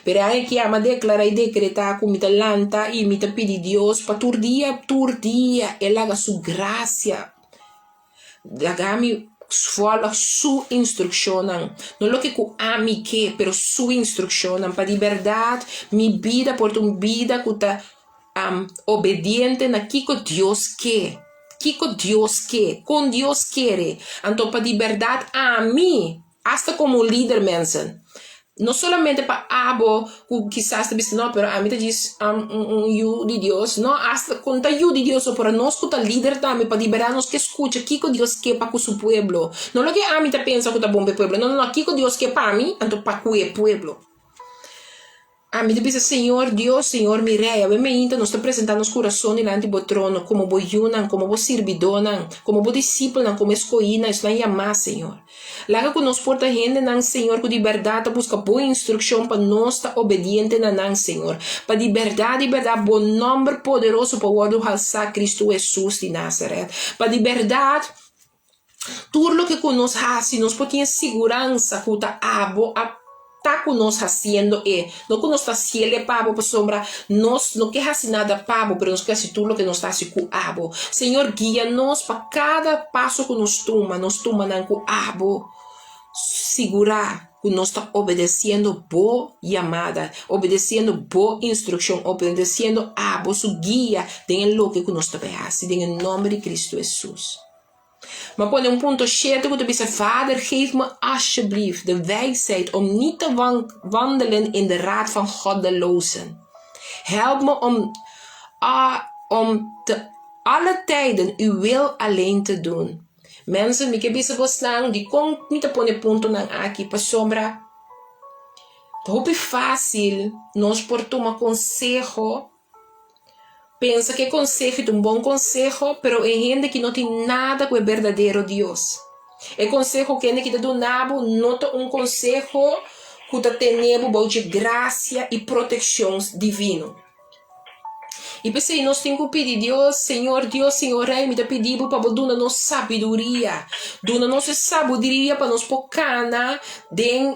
Pero aí que ama declarar e decretar com mita lanta e mita pedir Deus para turdia, ela haga sua graça, haga-me fala sua instrução, não lo que ami que, pero sua instrução, para de verdade, mi vida por tu vida que tá obediente na que Deus quer, Deus quer, com Deus quer, então para de verdade a mim, hasta como líder mensen. Não somente para abo, que quizás te disse, não, pero a mim te diz you de Deus, não, hasta conta you de Deus, para nós que tá líder também, para liberar-nos que escuta, que Deus quer para o seu pueblo. Não é que a mim te pensa que tá bom para o pueblo, não, que Deus quer para mim, então para o pueblo. A mim te pensa, Senhor Deus, Senhor Mireia, nós te apresentamos nos corações diante do trono, como boiunan, como bo servidona, como bo discípula, como escoína, isso não é amar, Senhor. Laga que nos porta gente, não, Senhor, que de verdade busca boa instrução para nós estar obediente, não, Senhor. Para de verdade, bom nome poderoso para o word alçar Cristo Jesus de Nazaré. Para de verdade, tudo o que nos faz, nós podemos segurança que está tá com nós fazendo não que nós está cielo pavo por sombra nós não quer fazer nada pavo pero nós quer fazer tudo que nós está se com abo Senhor guia-nos para cada passo que nós toma não com abo segurar que nós está obedecendo boa chamada obedecendo boa instrução obedecendo abo su guia tem o que nós está fazendo em nome de Cristo Jesus. Maar op een punt 7 moet je Vader, geef me alsjeblieft de wijsheid om niet te wandelen in de raad van goddelozen. Help me om te alle tijden uw wil alleen te doen. Mensen, ik heb deze bestaan, die kon niet op een punt naar aqui, para sombra. Het is fácil, nós por tomar consejo. Pensa que consejo é bom consejo, pero é gente que não tem nada com o verdadeiro Deus. É consejo que é que do nabo, não tem consejo que tem de graça e proteção divino. E pensei, nós temos que pedir Deus, Senhor, Rei, me pedimos para dar nossa sabedoria. Dar nossa sabedoria para nós pocana,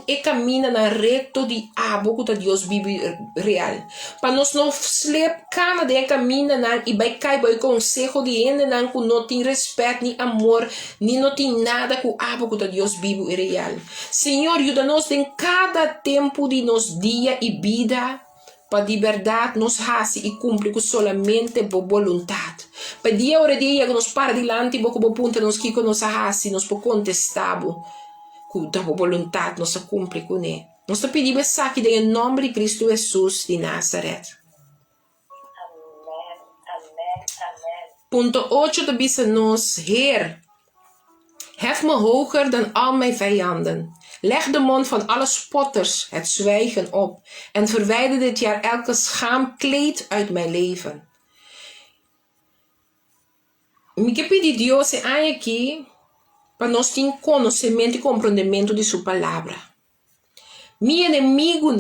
e caminhar na reto de abo que Deus vive real. Para nós não slep cana de caminhar e vai cair o consejo de ende que não tem respeito, nem amor, nem não tem nada com abo que Deus vive real. Senhor, ajuda-nos em cada tempo de nos dia e vida. Para de verdade nos hace e cumpre com solamente por vontade. Para dia hora dia que nos para dilante, boco bo punta nos que nos hace, nos por contestar, com a vontade nos cumpre com ele. Nós te pedimos aqui em nome de Cristo Jesus de Nazaré. Amen, amen, amen. Punto 8 de bisa nos, Heer, hef me hoger dan al mijn vijanden. Leg de mond van alle spotters het zwijgen op en verwijder dit jaar elke schaamkleed uit mijn leven. Me que pedir Deus aqui para nós ter conhecimento e compreendimento de sua palavra. Mi inimigo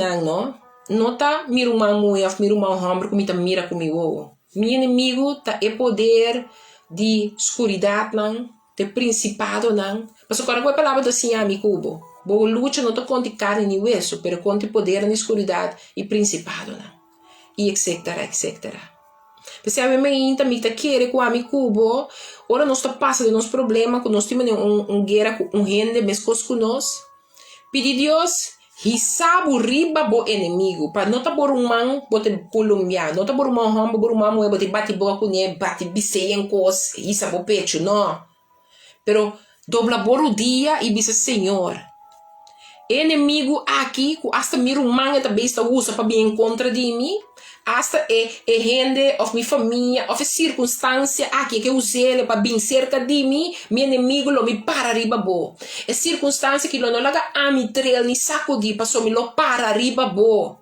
não tá mira uma mulher, mira uma homem que me mira comigo. meu inimigo tá é poder de escuridão, não, de principado, não. Mas agora a palavra assim, amigo cubo. Boa luta não tá contra carne nem hueso, pero contra poder na escuridão e principado, não. E etc, etc. Porque a minha também tá querendo com o amigo cubo, ora nós tá passa de nos problema, com nós temos guerra com gente, mescos com nós. Pedi Deus, hisabu riba bo inimigo, para não tá por man, bote colombiano, não tá por man hamba, por man moe, bote bate boa com ele, bate biseien cos, hisabu pecho, não. Pero dobla boro dia e bisa Senhor. Inimigo aqui, hasta miro man eta besta usa para bem contra de mim. Hasta gente, of minha família, of circunstância aqui que usei para bem cerca de mim, meu inimigo lo me para riba bo. É circunstância que lo não laga a mi trail ni sacudi, passou me lo para riba bo.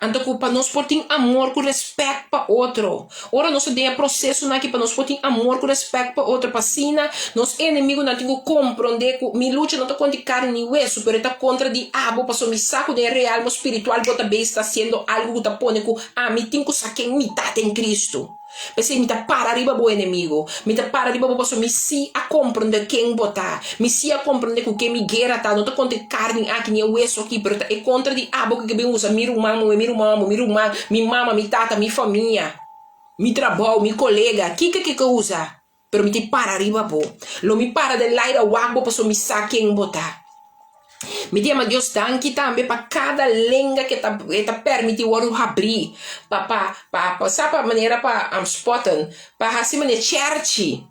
Então, para nós ter amor com respeito para outro. Ora, nós temos processo aqui para nós ter amor com respeito para outro. Para assim, nós inimigos não temos que compreender que minha luta não está contra carne nem hueso, mas está contra o diabo, para me saco de real, espiritual, que também está sendo algo que está pondo que me tenho que sacar metade em Cristo. Mas me tá para arriba o inimigo, me tá para arriba o me si a compreender quem botar, me si a compreender que me guerra tá, não tá contra carne aqui nem hueso aqui, mas é contra o diabo que bem usa, minha mama, minha tata, minha família, meu trabalho, meu colega, que usa, pero me tá para arriba lo me para de lá da wabo para me sacar quem botar. Me diga, Deus, danke também para cada língua que tá permitindo o abrir, para sabe a maneira para spotten, para assim maneira church,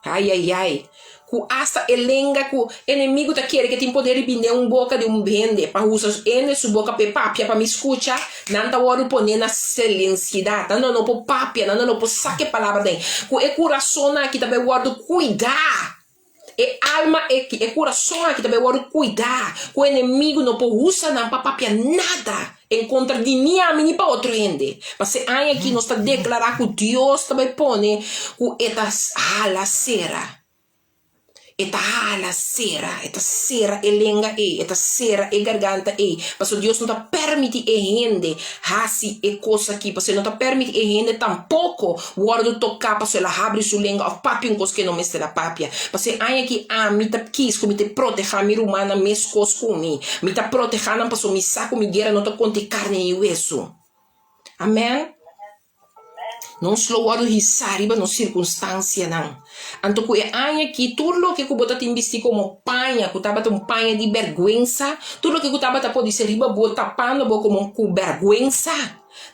ai, com hasta a língua que o inimigo tá querendo que tem poder de vender boca de vende, para usar ele sua boca para papia para me escutar, não tá hora poner na silenciedade, não por papia, não por saque palavra daí, com o coração aqui também guardo cuidar. E alma e coração aqui também eu cuidar. O inimigo não pode usar não para papiar nada em contra de mim a mim para outro gente. Mas aí aqui nós está declarar que Deus também põe que estas ala cera. Esta cera e lenga esta cera e garganta mas Deus não está permite gente assim e coisa aqui, porque não está permite gente tampouco guardo tocar para ela abre sua língua of papia que não mestre la papia, porque aí aqui me tá quis como te proteger a minha humana mescos comigo, me tá protegendo para me saco me guerra não tá contra carne e hueso. Amém. Não se guardo risariba no circunstância não. Então que é aqui tudo o que eu botar te investir como panha, que tava um panha de vergonha, tudo o que eu tava pode ser riba botar pano como com vergonha.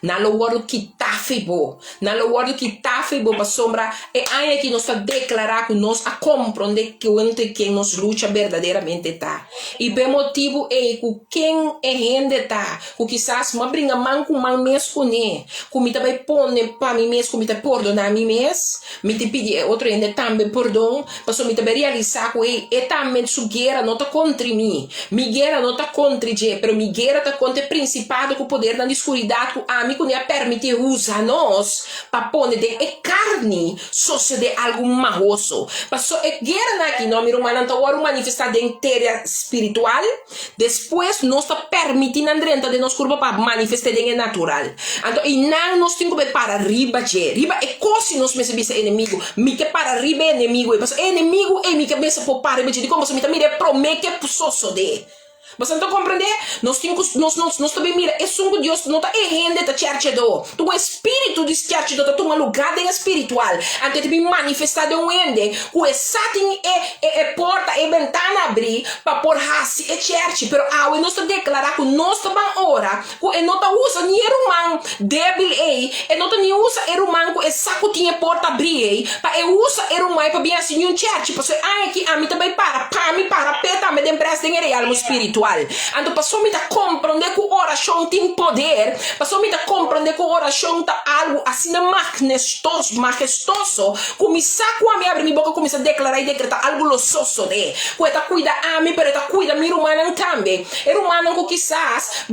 Na lugar que tá febo, na lugar que tá febo para sombra é aí que nós está declarar que nós a compreender que entre quem nos luta verdadeiramente tá. E por motivo é que quem é gente tá, que quizás me brinca man com man mesmo né, que me também põe para mim mesmo, que me tá perdonar a mim mesmo, me te pedir outro ainda também perdão, para me também realizar que é também sua guerra não tá contra mim, minha guerra não tá contra je, pero minha guerra tá contra o principado com o poder na escuridão que amigo ne permite usar nós para pôr de carne suceder algo marroso. Passou guerra aqui não me romana então agora manifestar de inteira espiritual. Depois nós está permitindo andrenta de nós curva para manifestar de natural. Então e não nós temos que para riba je. Riba é coisa nós me serviço inimigo. Me que para riba é inimigo. Passou inimigo é me que pensa por para me de como se me também promete que suceder. Você não compreende? Nós também mira, é só que Deus não está errando da church do. Tu espírito de church do tá um lugar de espiritual. Antes de me manifestar de um ende, o satin é porta e ventana abrir para por hasi é church, pero nós está declarar que nós também ora, que não tá usa nem humano débil e não tá nem usa humano que saco tinha porta abrir para usa humano para bem assim um church, porque aqui a mim também para peta me empresta em real espiritual. Então, passou me a compreender que a oração tem poder, passou me a compreender que a oração tá algo assim majestoso, começar com a minha abrir minha boca, começar a declarar e decretar algo loçoso de, que está cuida a mim, pero está cuida minha humana também, humana que quizás,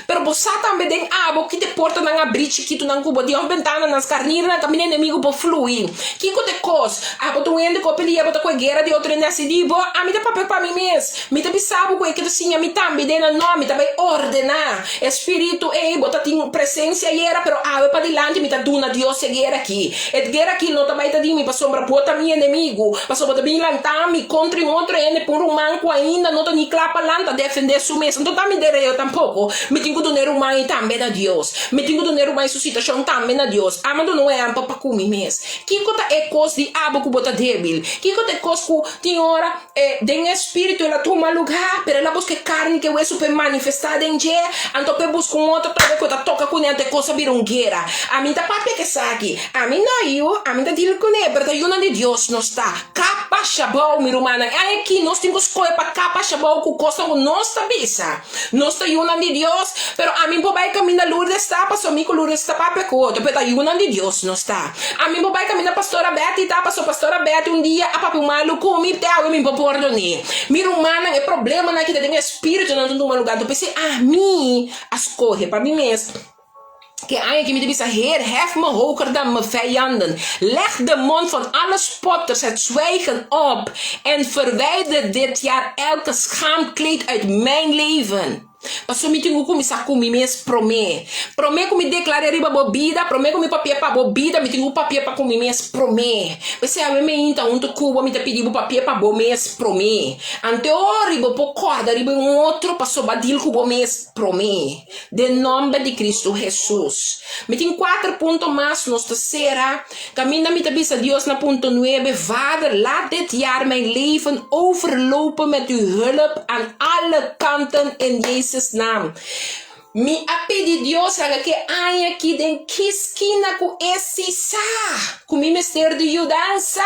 pero você também tem algo que te porta na abrir chiquito, na cubo, de uma ventana, nas carneiras, na caminho inimigo para fluir, que te coisa, botou um ende, copelia, botou com a guerra de outro nesse divo, a mim te papel para mim mesmo, me te pensava que que assim a mim também dê no nome também ordenar espírito bota tem presença era pero para dilante me tá duna Deus guerra aqui guerra aqui não também tá dimi para sombra bota meu inimigo para sombra bem lantar me contra um outro por um manco ainda não tá nem clapa lanta defender su mesmo então tá me dere eu tampouco me tenho do nero mais também na Deus me tenho do nero mais suscitação também na Deus amando não é ampa para comer mesmo que cota é coisa de abo que bota débil que cota é coisa que tem hora den espírito ela toma lugar pero ela busca carne que é super manifestada em je então que busca um outro toda coisa toca com ela coisa virongueira a mim tá papel que saque a mim não eu a mim tá dilo com ele pero tá yuna de Deus não está capa chabau mi romana aí aqui nós temos coisa para capa chabau com costa com nossa bisa nós tá yuna de Deus pero a mim vai caminhar Lourdes está passou mi com Lourdes está papel com outro pero tá yuna de Deus não está a mim vai caminhar pastora Betty tá passou pastora Betty um dia a papo maluco me teu me pordone mi romana é problema na que tem espírito não tem um lugar do pensei a mim as corre para mim mesmo que eigenlijk met de Heer, hef me hoger dan mijn vijanden. Leg de mond van alle spotters het zwijgen op en verwijder dit jaar elke schaamkleed uit mijn leven. Passou me tinha como isso comi mes promê que me declarei riba bobida promê que me papia para bobida me tinha papia para comi mes promê você a me então um cubo me te pediu papia para bo mes promê ante riba por corda riba outro passou badil cubo mes promê de nome de Cristo Jesus me tem 4 pontos mais nos terceira caminha me te bisa Deus na ponto 9 Vader laat dit jaar mijn leven overlopen met uw hulp aan alle kanten in Jezus naam. Me a pedir Deus que há aqui den esquina com esse sa, com mi mistério de mudança.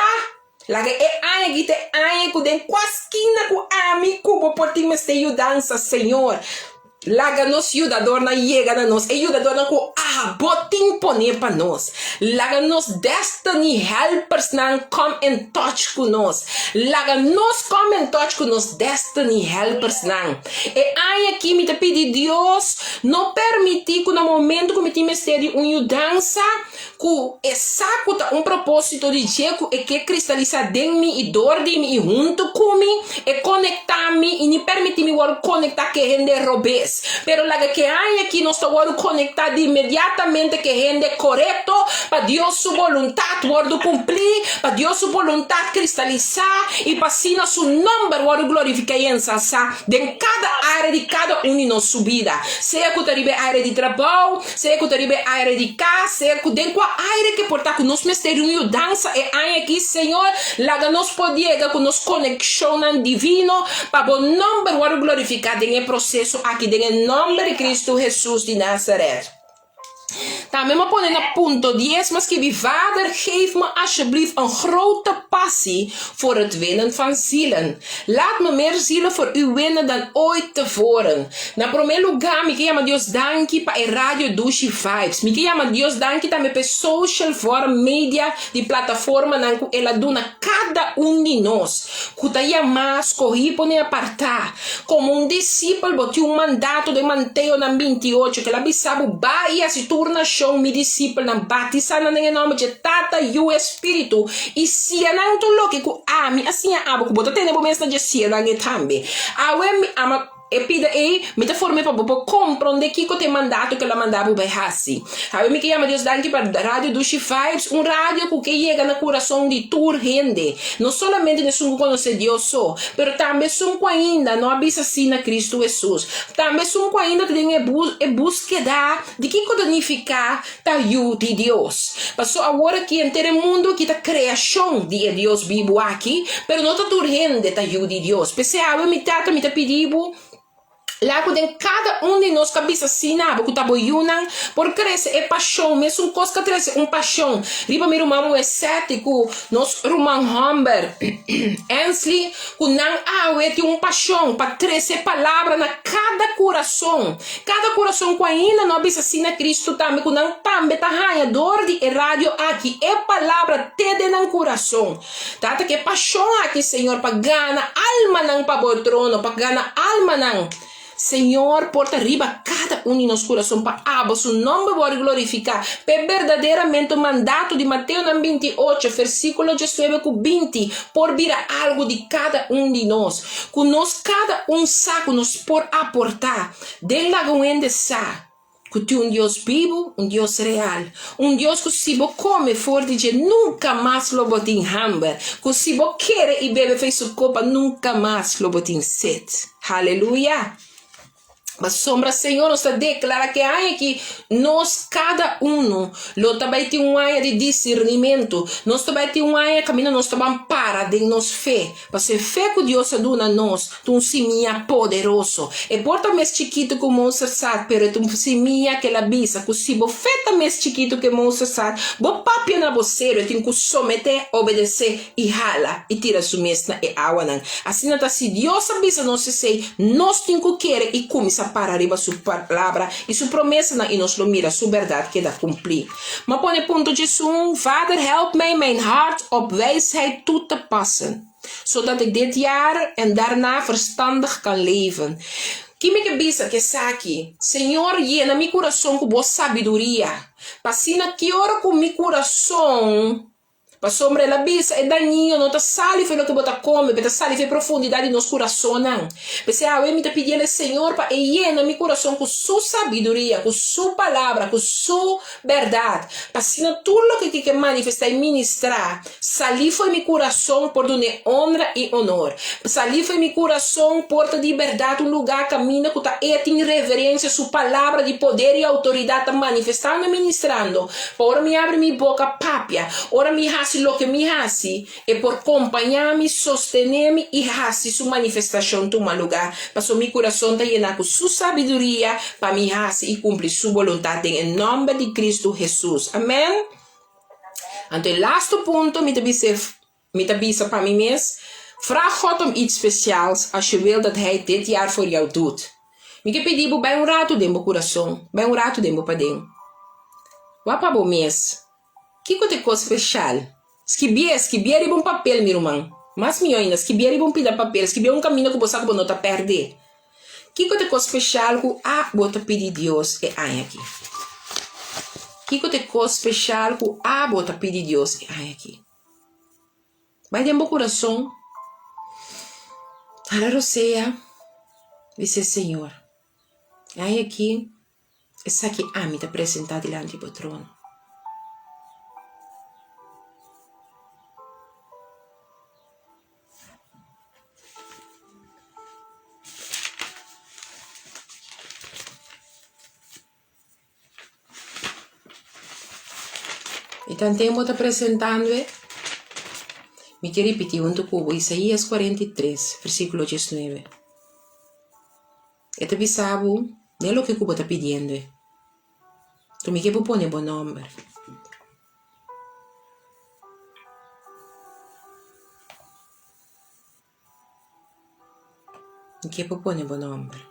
Laga há aqui te há com den esquina com ami como por ti mistério de mudança, Senhor. Laga nos ajudador na chega na nós, ajudador na com botin poner para nós. Laga nos destiny helpers na come in touch com nós. Laga nos come in touch com nós destiny helpers na. E aí aqui me te pedi Deus não permitir que no momento que me te mistério uma mudança que executa propósito de Jeco e que cristalizar em mim e dor de mim e junto comigo e conectar me e me permitir me conectar que rende robês. Pero la que hay aquí nós estamos conectados imediatamente que rende correto para Deus sua vontade word cumprir, para Deus sua vontade cristalizar e para assim nosso nome word glorificar e ensalzar em cada área de cada um de nossa vida. Seja que teribe área de trabalho, seja que teribe área de casa, seja que dentro da área que portar com nos mistério e dança e aí aqui Senhor, lá nós podemos com nos conexão divino para o nome word glorificar em processo aqui em nome de Cristo Jesus de Nazaré. Também me põe na ponto 10, mas que Vader geef me alsjeblieft een grote passie voor het winnen van zielen. Laat me meer zielen voor u winnen dan ooit tevoren. Na primeiro lugar, me chama Deus danke para a Radio Dushi Vibes. Me chama Deus danke também para social forum media de plataforma na que ela dona cada de nós. Kutaya mas corri pone apartar. Como discípulo, botou mandato de Mateus na 28 que ela bisabo baia se torna show mi discípulo na batizada em nome de Tata e o Espírito e se não tu louco que ami assim a abo que bota tem no mês na dia na também ama e pida me te forme para compreender que te mandato que ela mandava para hasi. Aí me chama Deus danke para a rádio do Vibes, rádio que chega no coração de toda gente. Não somente nós conhecer Deus só, mas também somos ainda não avisa assim na Cristo Jesus. Também somos ainda tem a búsqueda de que significa ta de Deus. Passou agora que em todo mundo que a criação de Deus vivo aqui, mas não está urgente ta de Deus. Pensei me te pediu lá que cada de nós cabeça sina porque tá boiuna por crescer é paixão mesmo coisa que cresce paixão riba meu irmão é cético nós Roman Humber Ansley que não tem paixão para crescer palavra na cada coração que ainda não cabeça sina Cristo também que não também tá dor de rádio aqui é palavra te de no coração tata que paixão aqui Senhor para ganhar alma não para o trono para ganhar alma não Senhor, porta arriba cada um de nosso coração para abrir seu nome para glorificar. Para verdadeiramente o mandato de Mateus 28, versículo 19 com 20, por vir algo de cada um de nós. Que nós, cada um saco, nos por aportar. De lá onde está. Que tu um Deus vivo, um Deus real. Um Deus que se você come forte de nunca mais lo botem hambre. Que se você quer e bebe fez sua copa, nunca mais lo botem sede. Aleluia. Mas sombra Senhor nos declara que há aqui nós cada um lo também tem área de discernimento, nós também tem área caminho nós também para de nos fé, mas a fé que Deus dá a nós, um seminha poderoso. E porta mais chiquito que monstro sad, pero um seminha que la bisa, que se você fé mais chiquito que monstro sad, bo papi na você, tem que someter, obedecer e rala e tira sua mesna e água não. Assim não se Deus avisa nós sei, nós tem que querer e começar para arriba sua palavra e sua promessa e nós lo mira sua verdade que dá cumprir. Maar põe ponto Jesus, Vader help mij mijn hart op wijsheid toe te passen, zodat ik dit jaar en daarna verstandig kan leven. Que me bisa que aqui, Senhor, llena mi coração com boa sabedoria. Passina que ora com mi coração. Para sombra la bisa é daninho, não tá sali foi o que bota come, bota sali foi profundidade no nosso coração não. Pensei, eu me tá pedindo Senhor para llena meu coração com sua sabedoria, com sua palavra, com sua verdade. Para assim tudo o que manifestar e ministrar, sali foi meu coração por donde honra e honor. Sali foi meu coração porta de verdade, um lugar caminho que tá em reverência, sua palavra de poder e autoridade tá manifestando e ministrando. Ora me abre minha boca papia, ora me lo que me hace é por acompanhar-me, sostener-me e hace sua manifestação toma lugar. Para meu coração está lleno com sua sabedoria para me hace e cumprir sua vontade em nome de Cristo Jesus. Amém? Então, o laatste ponto, me bisa para mim mesmo. Vraag God om iets speciaals als je wil dat Hij dit jaar voor jou doet. Me que pedir bij rato dentro do coração, bij rato dentro para dentro. Wat para o mês? Que coisa especial? Esquibier e bom papel, meu irmão. Mas melhor ainda, esquibier e bom pedir papel. Esquibier um caminho que você não está perder. Que coisa especial que bota pedir Deus é aí aqui. Que coisa especial que bota pedir Deus é aí aqui. Vai dentro do coração. Para você, dizer Senhor, aí aqui, essa aqui me está apresentada diante do trono. Então, tempo está apresentando, me quero repetir junto com Isaías 43, versículo 19. Este bisabo, não é o que Cuba está pedindo. Tu me quero pôr bom nome. Me quero pôr bom nome.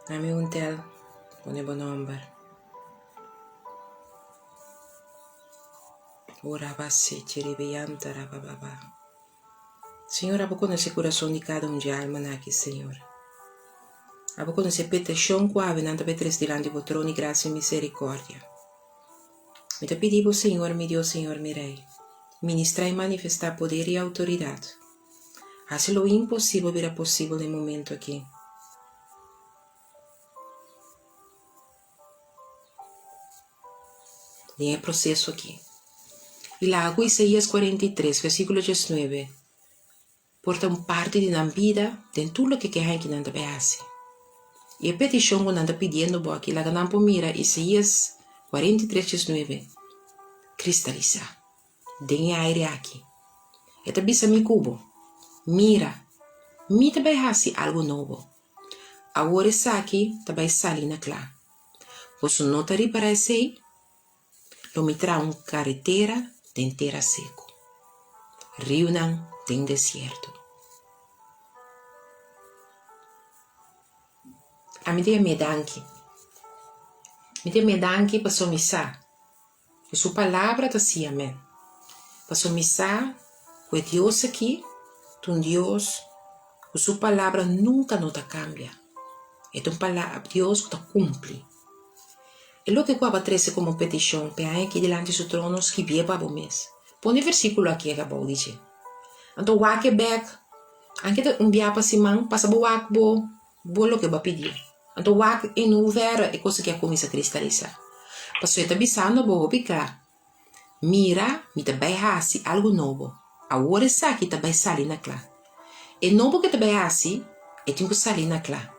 Dame un tel, pone bom nome. Ora vai tiribeyanta rabababa. Senhor, abo conhece o coração de cada de alma aqui, Senhor. Abo conhece petição que ave nanta petres delante do trono de graça e misericórdia. Me te pedivo, Senhor, meu Deus, Senhor, meu Rei, ministrar e manifestar poder e autoridade. Hace lo impossível vir possível no momento aqui. Nem é processo aqui. E lá, Isaías 43, versículo 19, porta parte de na vida de tudo o que a gente não deve fazer. E a petição que nós pedindo aqui, lá que nós mira Isaías 43, 19, cristalizar. Tem aire aqui. E também se me cubo. Mira, me também fazer algo novo. Agora está aqui, também sair na clã. Você não está aí para esse lo me trae uma carretera de terra seco. Rio não tem deserto. A me dê medanque. Me dê medanque para somissar. Que sua palavra está assim, amém. Pasó misa, que Dios aquí, tu Dios, que su palabra nunca no te cambia. Es un palabra, Dios que te cumple. Es lo que Guapa 13 como petición, pero hay aquí delante de su trono, escribir para vos mes. Pone versículo aquí, acabó, dice. Então, wake back, aunque um dia para Simão, passa bo wake bo lo que va pedir. Então, wake em no vera é coisa que a começa a cristalizar. Passou eta bisando bo picar. Mira, mi te vai hasi algo novo. Agora sa que te vai sair na clá. E novo que te vai hasi, é tinha que sair na clá.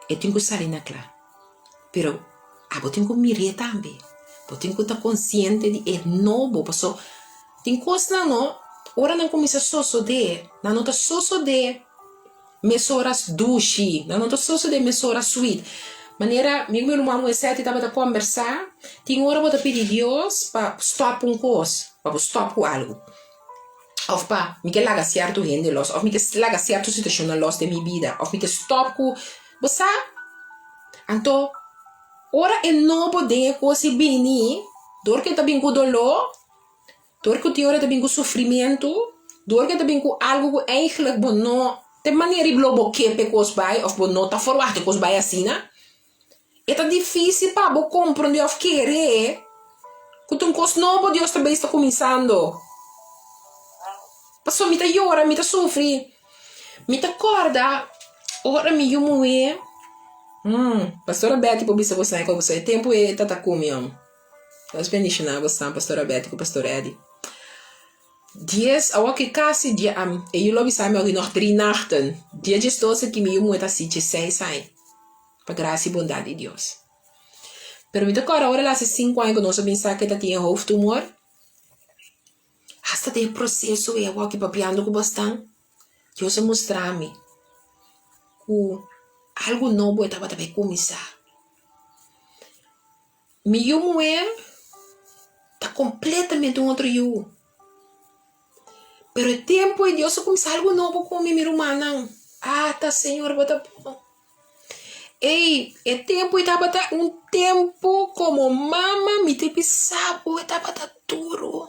É tinha que sair na clá. Pero, abo tinha que mirar também. Bo tinha que estar consciente de é novo, passou. Tem coisa não. Ora não começa só de, não tá só de mesoras duche, não tá só de mesoras sweet. Maneira, meu irmão é certo, estava a conversar, tem hora para pedir Deus para stop coisa, para stop com algo. Ou para me que larga certo rende los, ou me que larga certo situação los de minha vida, ou me que stop com, você, então, ora é não poder coisa bem, dor que tá bem com dolor. Door que teoria também com sofrimento, door que também com algo que eigenlijk não de maneira blobo que pecos vai ou não tá forward que os vai assim, né? É difícil para você compreender ou querer que um coisa novo Deus também está começando. Passou me tá llora, me tá sofre, me tá acorda, ora me eu moe. Pastora Betty por bisa você com você tempo é tá comiam. Nós bendicionar você, pastora Betty com pastor Eddie. 10, ao que quase dia e eu logo sabe nog 3 nachten. Dia de 12 que me muito assim de 6 sai. Para graça e bondade de Deus. Pero me toca agora lá 5 anos que nós pensar que tá tinha hoofdtumor. Hasta de processo é o que papiando com bastante. Deus mostrar-me que algo novo estava também começar. Meu mulher tá completamente outro eu. Pero é tempo de Deus começar algo novo com minha irmã. Tá, Senhor, bota. Ei, é tempo de tá tempo como mama me te pisar, tá duro.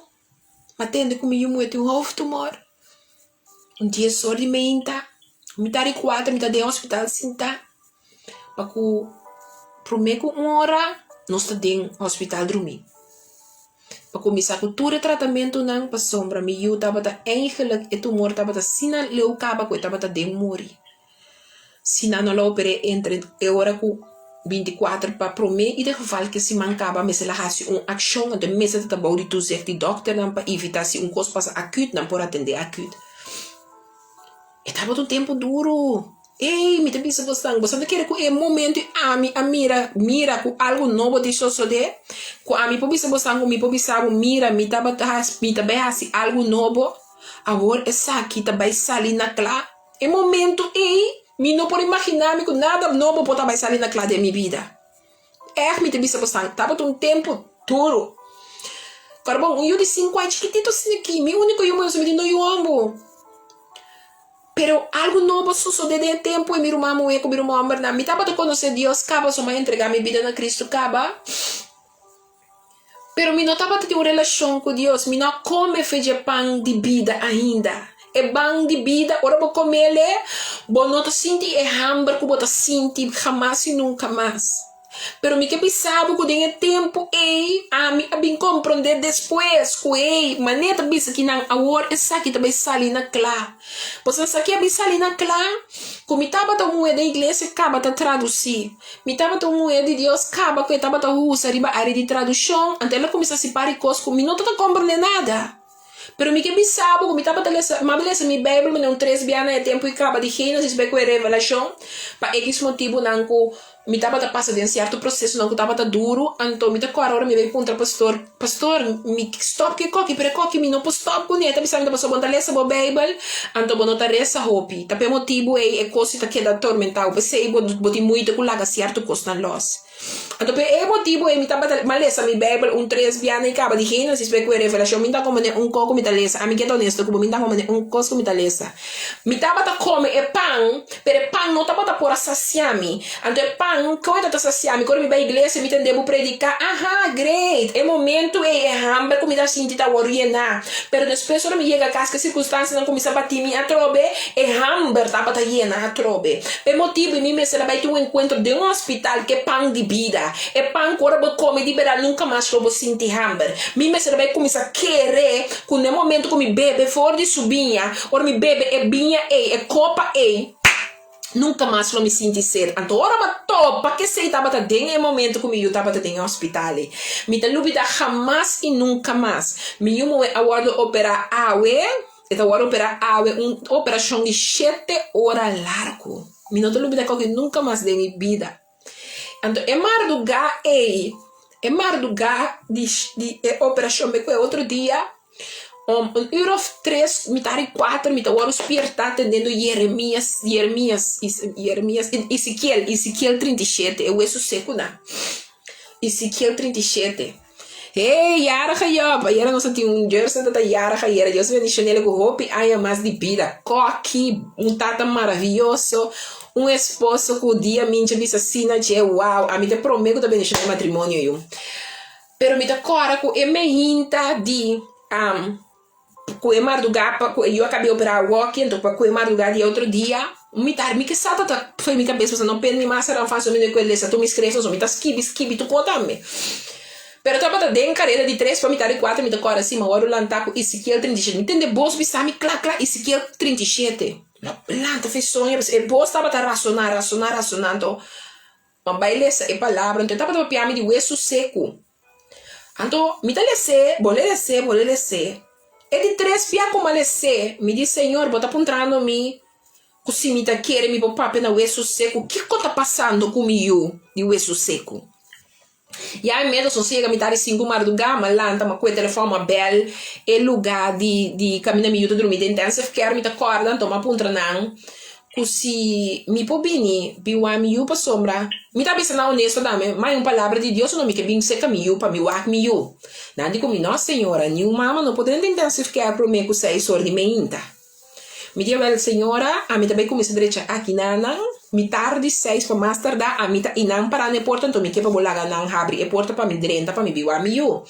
Matendo com minha mulher tem hoofdtumor. Dia só de menta. Me tá de 4, me tá de hospital sinta. Para que prometo hora nós tá de hospital dormir. Para começar com todo o tratamento não para sombra me eu tava eigenlijk e tumor tava sina leu caba que tava de morrer. Sina não lo opere entre hora com 24 para prometer e de geval que se mancava mas ela hace ação de mesa de body to zegt die dokter não para evitar se coisa passa acute não por atender acute. E tava tempo duro. Ei, me te pensa você não quer que é momento a mira com algo novo de suceder. Com a mim pensa você me pensa mira me tava bem assim algo novo. Agora essa aqui também sair na clá. É momento me não pode imaginar que nada novo pode sair na clá de minha vida. Me te pensa você tava tempo duro. Agora bom, eu de 5 anos chiquitito assim aqui, meu único eu me amo. Pero algo novo sucede de tempo e meu irmão e com meu irmão Bernardo. Me tava de conhecer Deus, acaba só mais entregar minha vida na Cristo, acaba. Pero me não tava de ter uma relação com Deus, me não come feijão pão de vida ainda. É pão de vida, ora vou comer ele, vou não te sentir é hamburger, vou te sentir jamais e nunca mais. Pero me que pensava que tem tempo a mim compreender depois que maneira bisa que não agora essa que também sali na clá. Você sabe que sali na clá, como estava tão moeda da igreja acaba de traduzir, me estava tão moeda de Deus acaba que estava tão usa riba área de tradução, até ela começa a se parar coisas que não tá compreendendo nada. Pero me que pensava que me estava a mas beleza minha Bíblia me não 3 biana é tempo e acaba de Gênesis vai com a revelação, para X motivo não com me estava a passar de um certo processo, não estava duro, então me agora hora me veio contra pastor, me stop que coque, pero coque me não posso stop com ele, sabe que passou bom lesa bo Bible, então bom não resa hopi, tá pe motivo é coisa que da atormentar, você boti muito com laga certo coisa na los. Então pe motivo é me estava malesa mi Bible 3 biana e acaba de Gênesis vai com a revelação, me tá como um coco me lesa, a mim que é honesto, como me tá como um coco me lesa. Me estava a comer pão, pero pão não estava por saciar-me, então pão Nan, quando tá saciando, quando me vai à igreja, me entendeu predicar, great, é momento, hambre, comida assim, tá orientar. Pero depois, quando me chega a casa, que circunstância não começa a bater, me atrobe, hambre, tá para llenar, atrobe. Por motivo, me vai ter um encontro de um hospital que é pão de vida, é pão que eu come de liberar, nunca mais eu vou sentir hambre. Me vai começar a querer, quando é momento que me bebe, fora de subinha, ou me bebe, é binha, é copa, nunca mais eu me sinto ser. Então, ora, mas topa, que sei, tava dentro é momento que eu tava dentro no hospital. Me tá lubida jamás e nunca mais. Me eu agora operar awe, agora operar awe, operação de 7 horas largo. Me não tá lubida que nunca mais de minha vida. Então, é mar do lugar de operação, que é outro dia. Euro 3, metade 4, metade agora os pier está atendendo Ezequiel 37, é o isso seco, não? Ezequiel 37. Hey, Yara Hayoba, Yara não sentiu jersey da Yara Hayera, Deus me deixou nele com roupa e aí mais de vida. Coque, tata maravilhoso, esposo que o dia me visa assim, uau, a mim te prometo também deixar no matrimônio eu. Pero me te cora com hinta de com o madrugada, eu acabei de operar o walk, então com o madrugada de outro dia, me que salta foi minha cabeça, você não perde mais, não faz o menino com ele, tu me escreve, tu me esquibe, tu conta-me. Pero tu bata den carreira de 3 para metade de 4, me decora assim, mas agora o lantar com Ezequiel 37, me entende? Boas bisami, clac, Ezequiel 37. Lanta fez sonho, boas estava racionando, mas baile essa palavra, então estava para piame de hueso seco. Então, me dá bolelecer. E de 3 pia como lecer, me diz, Senhor, bota apontando me, que se me tá querendo me botar na hueso seco, o que está passando comigo de hueso seco? E aí mesmo sossega me dar 5 madrugada, mas lá então com o telefone uma bel e lugar de caminhar me dormir de intensive care me acorda então uma puntra não que se me pobini biwa me yupa sombra me tá pensando honesto dame mas uma palavra de Deus não me que bem seca me yupa me wak me yu não digo me nossa senhora nenhum mama não pode de intensive care pro me com 6 horas de meinta me deu ela senhora a mim também comecei direita aqui não me tarde 6 para mais tardar a mim tá inang para na porta então me que para bolar não abre a porta para me drenta para me biwa me yu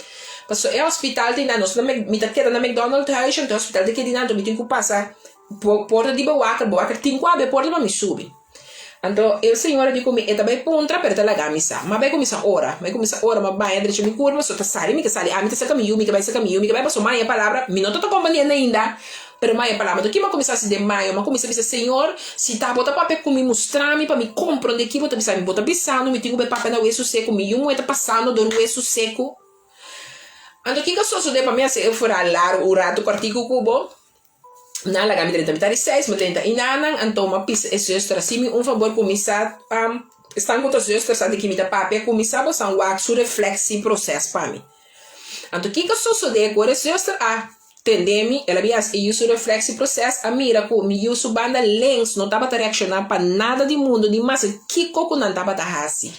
passou é hospital de nós me tá querendo na McDonald's house então hospital de que de nada me tenho que passar porta de boaca tem que abrir a porta para me subir então a senhora digo me é também pontra para lá gamisa mas vai começar hora mas vai direito me curva só tá sali me que sali a mim tá saca me que vai passou mais a palavra me não tô acompanhando ainda. Pero mais a palavra do que eu começasse de maio, mas comecei a dizer, Senhor, se tá bota papel com me mostrar-me, para me compreender que bota me bota pisando, me tenho que papel na hueso seco, me um tá passando do hueso seco. Então, o que eu sou de para mim, se eu for lá, o rato cortico cubo, na laga me 36, me 30 inanan, então uma pista é sexta, assim, favor começar estão com as sextas, sabe que me dá papel, começar a usar um wax, reflexo processo para mim. Então, o que eu sou de agora, sexta, entendemi, ela me e uso reflexo processo a mira com me uso banda lens não tava reaccionar para nada de mundo de mas que coco não tava assim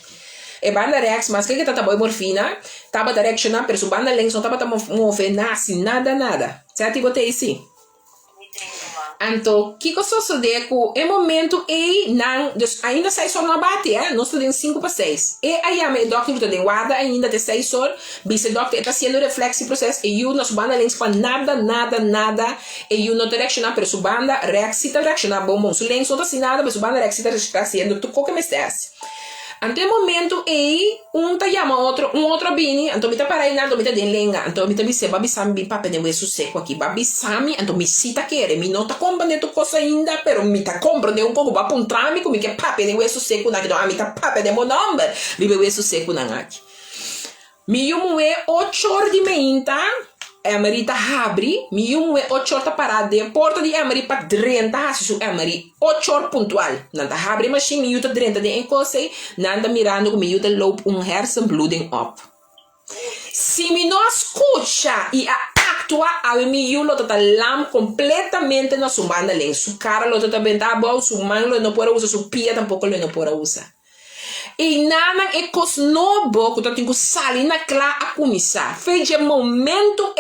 e banda reax mas que tá boa morfina tava reaccionar pero su banda lens não tava mover nada certo botei sim então que sou de com é momento e não ainda 6 horas não bate nós estamos 5 para 6 e aí a doctor de guarda ainda de 6 horas vice doctor está fazendo reflexo processo e eu não banda lens para nada e eu não direcionar pero su banda reacita reaccionar bom su lens não tá assim nada pero su banda reacita está fazendo tu qualquer mestres Ante momento tá chama outro bini, então me tá para aí nada, me tá de lenga, então me tá me se babi sambi pape de hueso seco aqui, babi sami, então me cita querer, me não tá compreendendo coisa ainda, pero me tá compreendendo pouco, vai apontar-me como que pape de hueso seco na que me tá pape de meu nome, vive hueso seco na aqui. Me é 8 horas de meinta, Emery tá abre, me 8 horas parada de porta de Emery para 30 su Emery 8 horas pontual. Nanda abre mas me yuta 30 de encosei, nanda mirando com me yuta loop hersenbloeding op. Se me não escuta e actua, a me yulo tá lam completamente na sua banda lens, su cara lo tá bem tá bom, su mão lo não pode usar, su pia tampouco lo não pode usar. E nada é cos novo que eu tenho que sair na clá a começar. Fez momento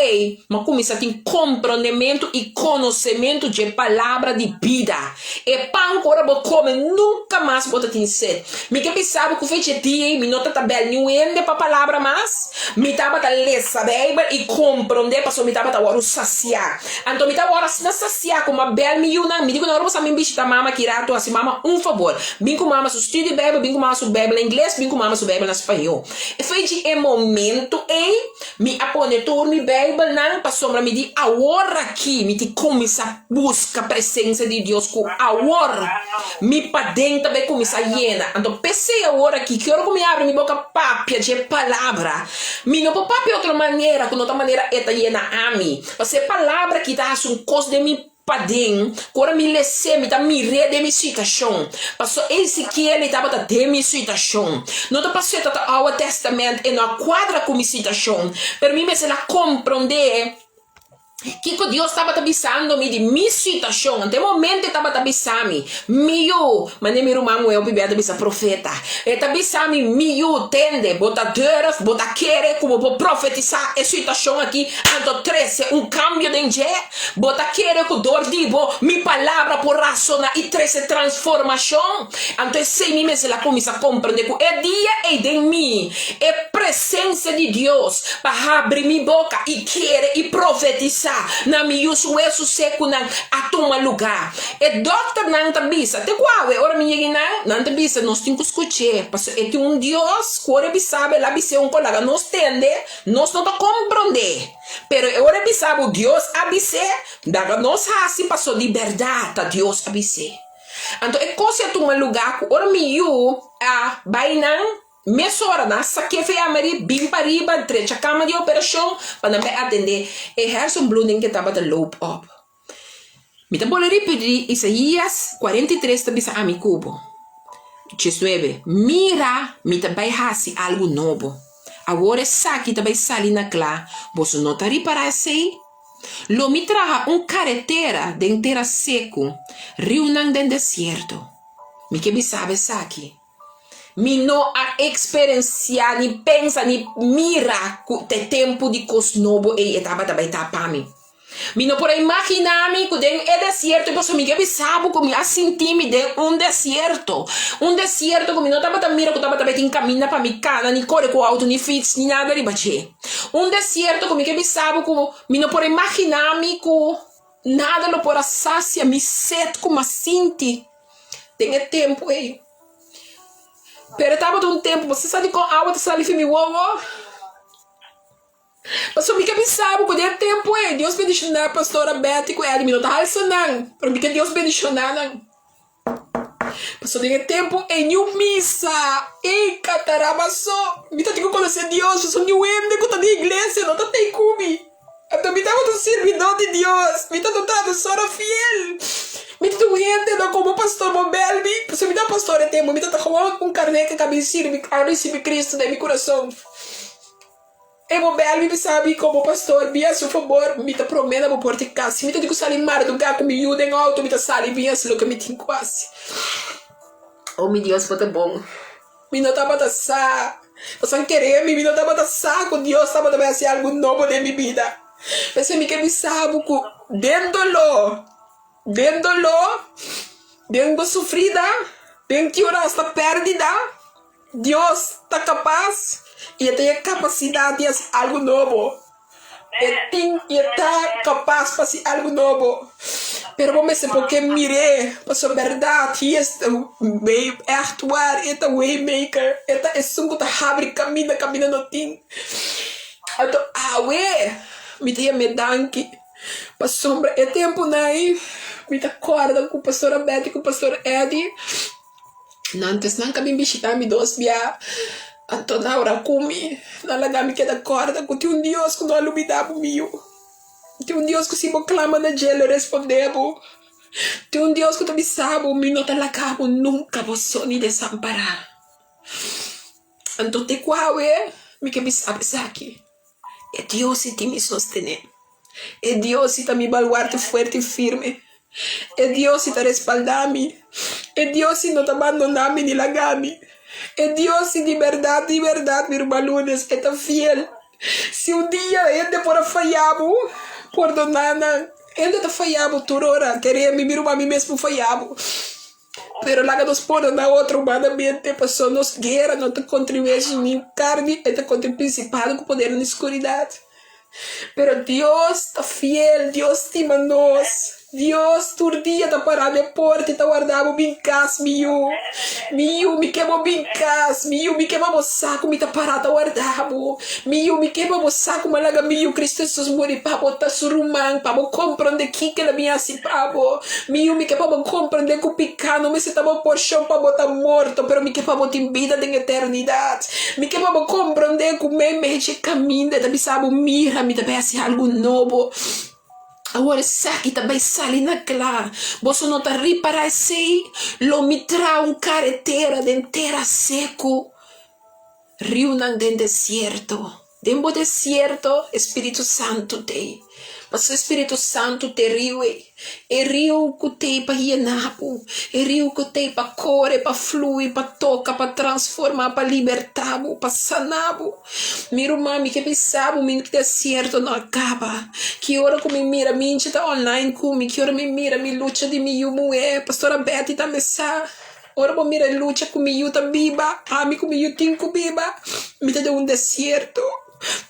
mas começar a ter compreendimento e conhecimento de palavra de vida. E pão agora vou comer nunca mais vou ter sede. Me que pensava que fez dia, me nota tabela não ende para palavra mais. Me tava a ler saber e compreender para me tava a hora saciar. Então me tava hora se saciar como a bel me me digo na hora você me bicho da mama que irato assim mama favor. Bem com mama su estudo Bíblia, bem com mama su Bíblia em inglês, bem com mama su Bíblia em espanhol. E foi de momento me apone turno mi Bíblia não para sombra me di agora aqui me te começa a buscar a presença de Deus com agora me para dentro bem começa a llena. Então pensei agora aqui que hora que me abre minha boca papia de palavra. Me não pode papia outra maneira, com outra maneira eta llena a mim. Você palavra que dá um costo de mim padem, agora me lesse, me dá me re de minha situação. Passou esse que ele estava de minha situação. Não está passando ao testamento e não quadra com minha situação. Per mim, se ela compreender que Deus estava avisando-me de minha situação. Até o momento estava avisando-me. Mas nem meu irmão eu bebia avisar profeta. Ele avisando-me, tende, bota deuras, bota querer, como vou profetizar a situação aqui. Ando 13, cambio de enje. Bota querer com dor divo, minha palavra por razonar e 13 transformação. Então, se me se ela começa a compreender que é dia e de mim. É presença de Deus para abrir minha boca e querer e profetizar. Na minha isso seco na a tomar lugar. E doctor não te bisa. Te qual é ora minha não te bisa. Nós temos que escutar. Porque é que Deus que sabe lá bisa colega nós tende nós não compreender. Pero ora bisa Deus abise daga nós assim passou liberdade Deus abise. Então é coisa tomar lugar que ora minha a bainan mesora na saque foi a Mary bim para riba trecha cama de operação para não atender e Harrison Blooming que estava de loop up. Me tá bom repetir Isaías 43 tá bisa a mi cubo. 19 mira me tá vai hasi algo novo. Agora saque tá vai sair na clá. Você não tá reparar sei? Lo me traga carretera de inteira seco, rio nang den deserto. Me que sabe saque. Me não a experienciar, ni pensa, ni mira o tempo de cos novo e etapa também tá para mim. Me não pode imaginar-me que é deserto e você me que sabe como eu senti-me de deserto. Deserto que me não estava mira que estava também caminho para me cana, ni corre com auto, ni fits, ni nada de baixo. Deserto que me que sabe como me não pode imaginar-me que nada não pode saciar me sede como senti. Tem tempo aí. Pero estava de tempo, você sabe com água de saliva me uou. Mas eu me sabe que tem tempo é. Deus bendicionar a pastora Betty com ela, me não tá não. Para mim que Deus bendicionar não. Mas eu tenho tempo em new missa. Ei, cataraba só. Me tá tendo que conhecer Deus, eu sou new ende que tá na igreja, não tá tem cumi. Então me tava do servidor de Deus, me tá do tradutora fiel. Me tu gente não como pastor Bobelbi, você me dá pastor tempo, me tá com carne que cabe sirve, a receber Cristo no meu coração. E Bobelbi sabe como pastor, via seu favor, me tá promena vou porte casa, me tá digo salimar do gato me ajuda em alto, me tá sali via se lo que me tem quase. Oh meu Deus, foi tão bom. Me não tava da sa, você querer me não tava da sa, com Deus tava também assim algo novo de minha vida. Você me quer me sabe que dentro sofrida, dentro que ora está perdida, Deus está capaz e tem a capacidade de fazer algo novo. E está capaz de fazer algo novo. Pero vamos ver porque mirei, passou verdade, este way actuar, este waymaker, este é sungo da abre caminho no tim. Então, me tem medanque, para sombra é tempo naí. Me acorda com o pastor Betty, com o pastor Eddie. Nantes não cabem visitar me dos via. Antona ora comi. Não laga me queda corda com um Deus que não alumidava mio. Tem Deus que se clama na gelo respondebo. Tem Deus que tu sabe me não te lacabo nunca você ni desamparar. Então te qual é me que me sabe aqui. É Deus que te me sostener. É Deus que te me baluarte forte e firme. É Deus que te respaldar-me. É Deus que não te abandonar-me nem largar-me. E Dios de verdade, mi hermano, é tão fiel. Se um dia ele for falhado, perdonana, ele tá falhado, turora, queria me mirar a mim mesmo falhado. Pero lá que nos põe na outra humanamente, passou nos guerra, não te contribui nem carne, e te contribui principado com poder na escuridade. Pero Deus está fiel, Deus estima nós. Deus, todo dia está parado a porta e está guardado bem casa, me queima bem casa, me queima o saco, me está parado guardado, me queima o saco, mas lá Cristo Jesus morreu para botar surumang, para compreender que ela me assim, para me queima compreender que o pecado me se estava por chão para botar morto, pero me queima botar em vida de eternidade, me queima compreender que o meu caminho, de sabe mira, me também assim algo novo. Agora sabe também sali na clara. Você não está reparar se lo mitra carretera de inteira seco. Rio não tem deserto. Dentro do deserto, Espírito Santo tem. Mas o Espírito Santo te rio é rio que tem para hienapo, é rio que tem para correr, para fluir, para tocar, para transformar, para libertar, para sanar. Miro mami que pensava que deserto não acaba. Que hora que me mira, me está online comigo, que hora me mira, me luta de mim, mulher, pastora Betty também sabe. Ora vou mirar luta comigo também, ami comigo tem comigo, me dá deserto.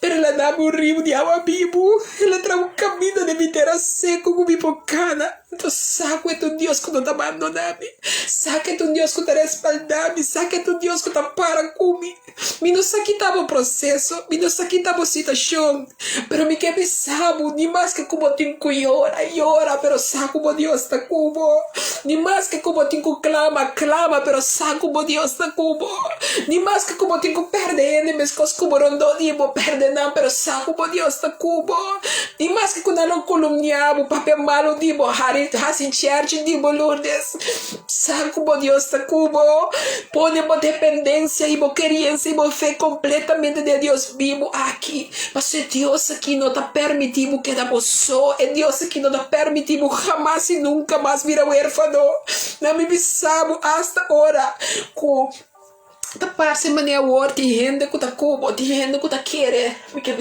Pero ela dava um rio de água vivo, ela traz um caminho de vida seco com pipocana. Então, sabe que é Deus que não está abandonando, sabe que é Deus que está respaldando, sabe que é Deus que está para comigo. Me não sabe que estava o processo, me não sabe que estava a situação, pero me quer sabe, nem mais que como tenho que llora, pero sabe como Deus está como, nem mais que como tenho que clama, pero sabe como Deus está como, nem mais que como tenho que perder, nem mais que como não digo perder não, pero sabe como Deus está como, nem mais que quando não columniamo, papel malo digo, Assim, church de Lourdes, sabe como Deus está como, põe uma dependência e uma querência e uma fé completamente de Deus vivo aqui, mas é Deus que não está permitindo que damos só, é Deus que não está permitindo jamais e nunca mais virar huérfano, não me sabe hasta agora, com taparse maneira work de gente que tá como de gente que tá querer porque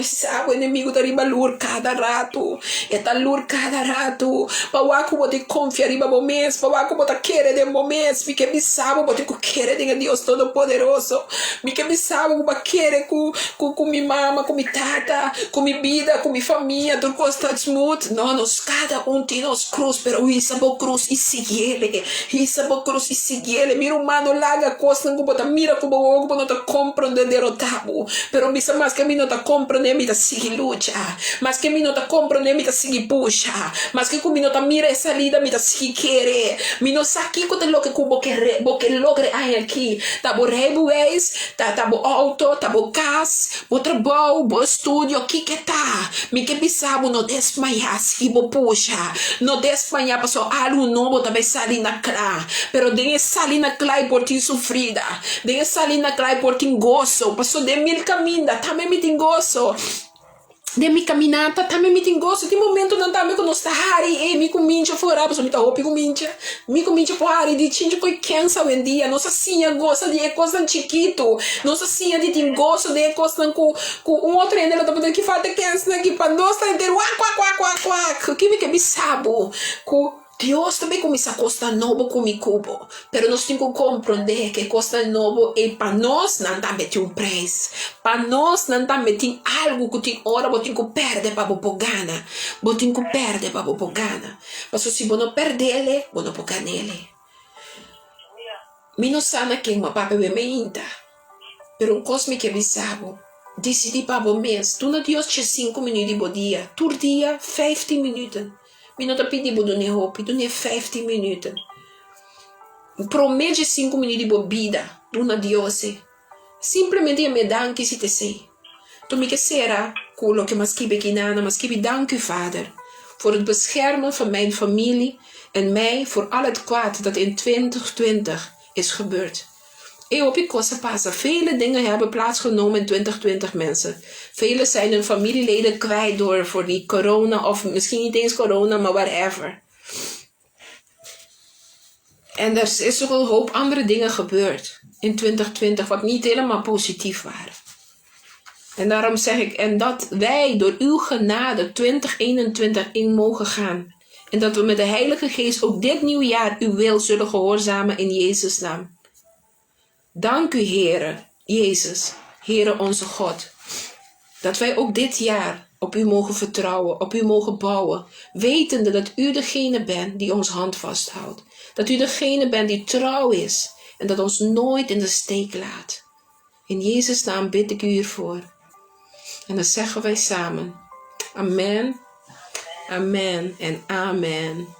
o inimigo tá riba lur cada rato e tá lur cada rato para o como de confiar riba mês para o como tá querer de mês porque me sabe bote que querer de Deus todo poderoso porque me sabe que querer com minha mama com minha tata com minha vida com minha família tudo costa smooth não nos cada tem nos cruz pero isso é cruz e seguir isso é cruz e seguir meu humano larga costa com bota mira como o não está compreendendo derrotado, pero misa mais que a mim não está compreendendo, me está seguir luta, mas que a mim não está compreendendo, me está seguir puxa, mas que comigo não está mira essa lida, me está seguir querer, me não sabe que é o que como que logre aqui, tá bom rebuês, tá bom auto, tá bom casa, bom trabalho, bom estúdio, que tá, me que bisabo não desmaiar, se bom puxa, não desmaiar, passou algo novo também sair na clá, pero de sair na clá e por ti sofrida, de salina clay por tin gozo, passou de mil caminhos, também me tem gozo. De mi caminata, também me tem gozo. De momento não tá me conosco, hari, me comincha fora, passou me tá roupa me comincha fora, de tinha coi cansa o dia, nossa senha gosta de coisa chiquito, nossa senha de tem gozo de coisa com outro ainda tá podendo que falta cansa aqui para nós tá inteiro, o que me sabe, com Deus também começa a costa novo comigo, pero nós temos que compreender que costa novo é para nós não tá metendo preço, para nós não tá metendo algo que tem hora, vou ter que perder para vou gana, vou ter que perder para vou gana, mas se vou não perder ele, vou não poder nele. Mino sana que uma papa me inta, pero um cosme que bisabo, decidi para o mês, tu não Deus tinha 5 minutos por dia, tur dia 15 minutos. Me não está pedindo do roupa, do 15 minutos. Promete 5 minutos de bebida, uma diose. Simplesmente me dá que se te sei. Tu me que será, culo que mas kibe kinana, mas kibe dank u vader. Voor het beschermen van mijn familie en mij voor al het kwaad dat in 2020 is gebeurd. En op je kosten passen. Vele dingen hebben plaatsgenomen in 2020 mensen. Velen zijn hun familieleden kwijt door voor die corona. Of misschien niet eens corona, maar whatever. En er is ook een hoop andere dingen gebeurd in 2020 wat niet helemaal positief waren. En daarom zeg ik, en dat wij door uw genade 2021 in mogen gaan. En dat we met de Heilige Geest ook dit nieuwjaar uw wil zullen gehoorzamen in Jezus' naam. Dank u, Heere, Jezus, Heere onze God. Dat wij ook dit jaar op u mogen vertrouwen, op u mogen bouwen. Wetende dat u degene bent die ons hand vasthoudt. Dat u degene bent die trouw is. En dat ons nooit in de steek laat. In Jezus' naam bid ik u hiervoor. En dan zeggen wij samen. Amen. Amen en amen.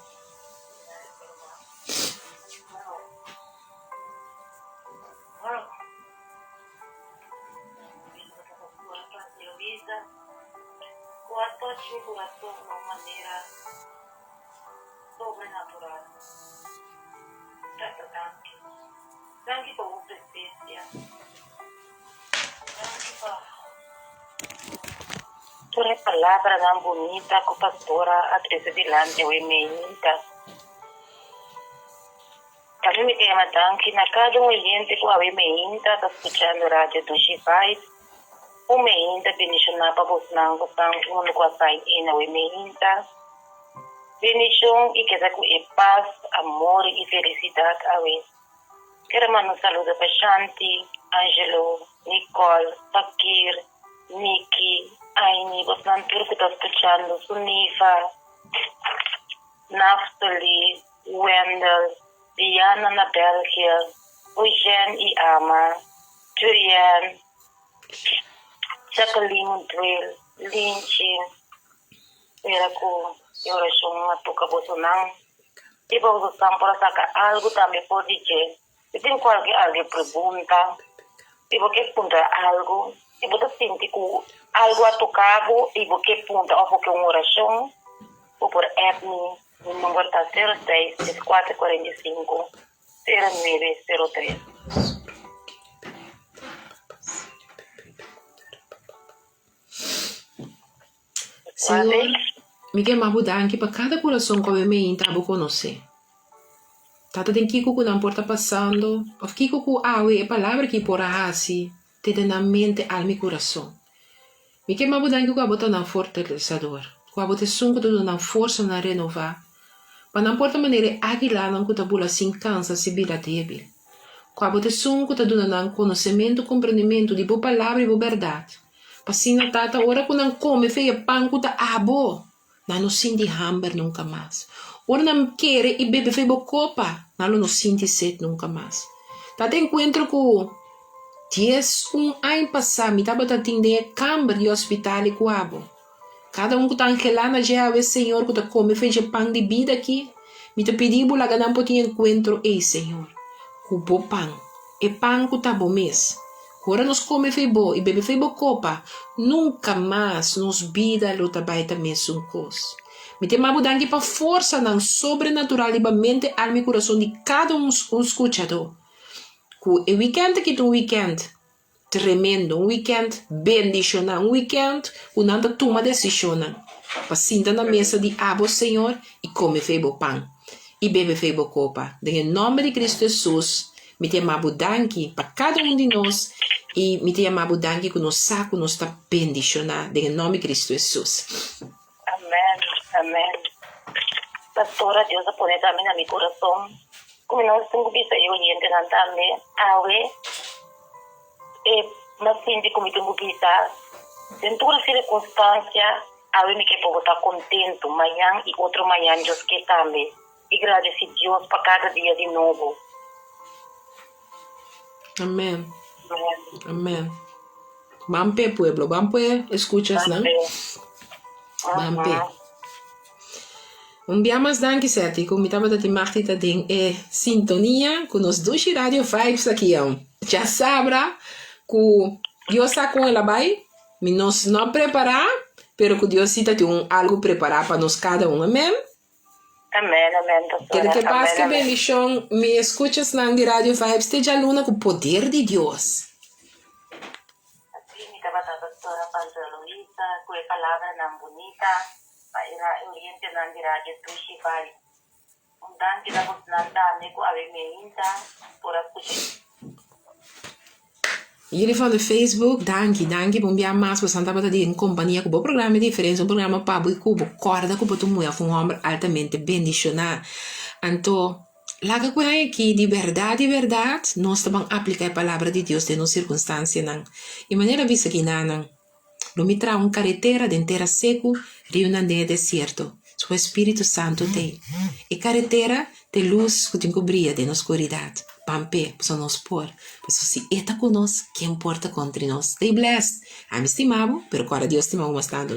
Mi corazón de una manera sobrenatural. Danke por tu presencia. Danke por tu palabra tan bonita que pastora a través delante de mí. También me llama danke a cada oyente que a mí está escuchando Radio Tushifai. O meinta bendicionar para vos não gostam um com a sai na o meinta bendição e que dá com paz, amor e felicidade a vez. Quero mandar um saludo para Shanti, Angelo, Nicole, Fakir, Miki, Aini, vos não tudo que está escutando, Sunifa, Naftali, Wendell, Diana na Bélgica, Eugene e Ama, Julian, Jacqueline Drill, Lynch, era com oração a tocar bolsonaro. E vamos usar para sacar algo também pode dizer. Se tem alguém pergunta, e você pergunta algo, e você sente que algo a tocar, e você pergunta ou porque uma oração, ou por app, o número está 06 3445 0903. Senhor, me queimava danke para cada coração que eu me entrava conhecer. Tata tem kiko que não porta passando, ou kiko que awe é palavra que por assim, te dá na mente al meu coração. Me queimava danke que a bota na fortalecedor, que a bota sunco tudo na força na renovar. Para não porta maneira aguilar não que a bula sem cansa se vira débil. Que a bota sunco tudo na conhecimento, compreendimento de boa palavra e boa verdade. Pasina tata, ora que não come feia pão que tá abo, não sente hambre nunca mais. Ora não quer e bebe feia copa, não sente sede nunca mais. Tata encontro com 10 ano passado, me tava atendendo câmara de hospital e abo. Cada que tá angelando já o Senhor que tá come feia pão de vida aqui. Me tá pedindo lá que não pode encontro, ei Senhor, com bom pão, e pão que tá bom mês. Agora nós come feibo e bebe feibo copa. Nunca mais nos vida luta baita mesmo coisa. Me tem uma mudança para força não sobrenatural e mente, alma e coração de cada escuchador. O weekend que é um weekend tremendo, um weekend bendicional, um weekend que não toma decisão. Para sentar na mesa de abo Senhor e come feibo pão e bebe feibo copa. Em nome de Cristo Jesus. Me tem uma mudança para cada de nós. E me tem uma mudança que nos saco nos está bendicionando. Em nome de Cristo Jesus. Amém. Amém. Pastora, Deus a põe também no meu coração. Como nós temos visto eu e entendendo também, awe, mas sinto como tenho visto, em toda circunstância, awe me quer estar contente, amanhã e outro amanhã, Deus quer também. E agradecer a Deus para cada dia de novo. Amém. Amém. Vampe, pueblo. Vampe, escuchas, não? Vampe. Biamas danke seti, como estava te machtita ding sintonia com os dois Radio Vibes aqui, já sabra que Deus está com ela vai, me nós não preparar, pero que Deus está tem algo preparar para nós cada amém? Amém, amém. Que te passa bendição, me escuchas na Radio Vibes, te já luna com o poder de Deus. Assim, me estava a pastora Santa Luisa, com a palavra não bonita, para Oriente na Radio Tushifai. Dan kita bos nanda neko ave meinta por acudir. Jullie van de Facebook, dank bom bia mas we santa bata di in companhia com o programa diferente, um programa pabu e cubo corda com tu mulher foi um homem altamente bendicionado. Então, laga com aqui de verdade, nós também aplicar a palavra de Deus em uma circunstância não. E maneira vista que não. Lo mi tra un carretera de terra seco, rio nande deserto. Su Espírito Santo tem. E carretera de luz que te encobria de na escuridade. Pampe, para nos pôr. Para se eta conosco, que importa contra nós. Stay blessed. I'm estimado, pero agora Deus estimado bastante.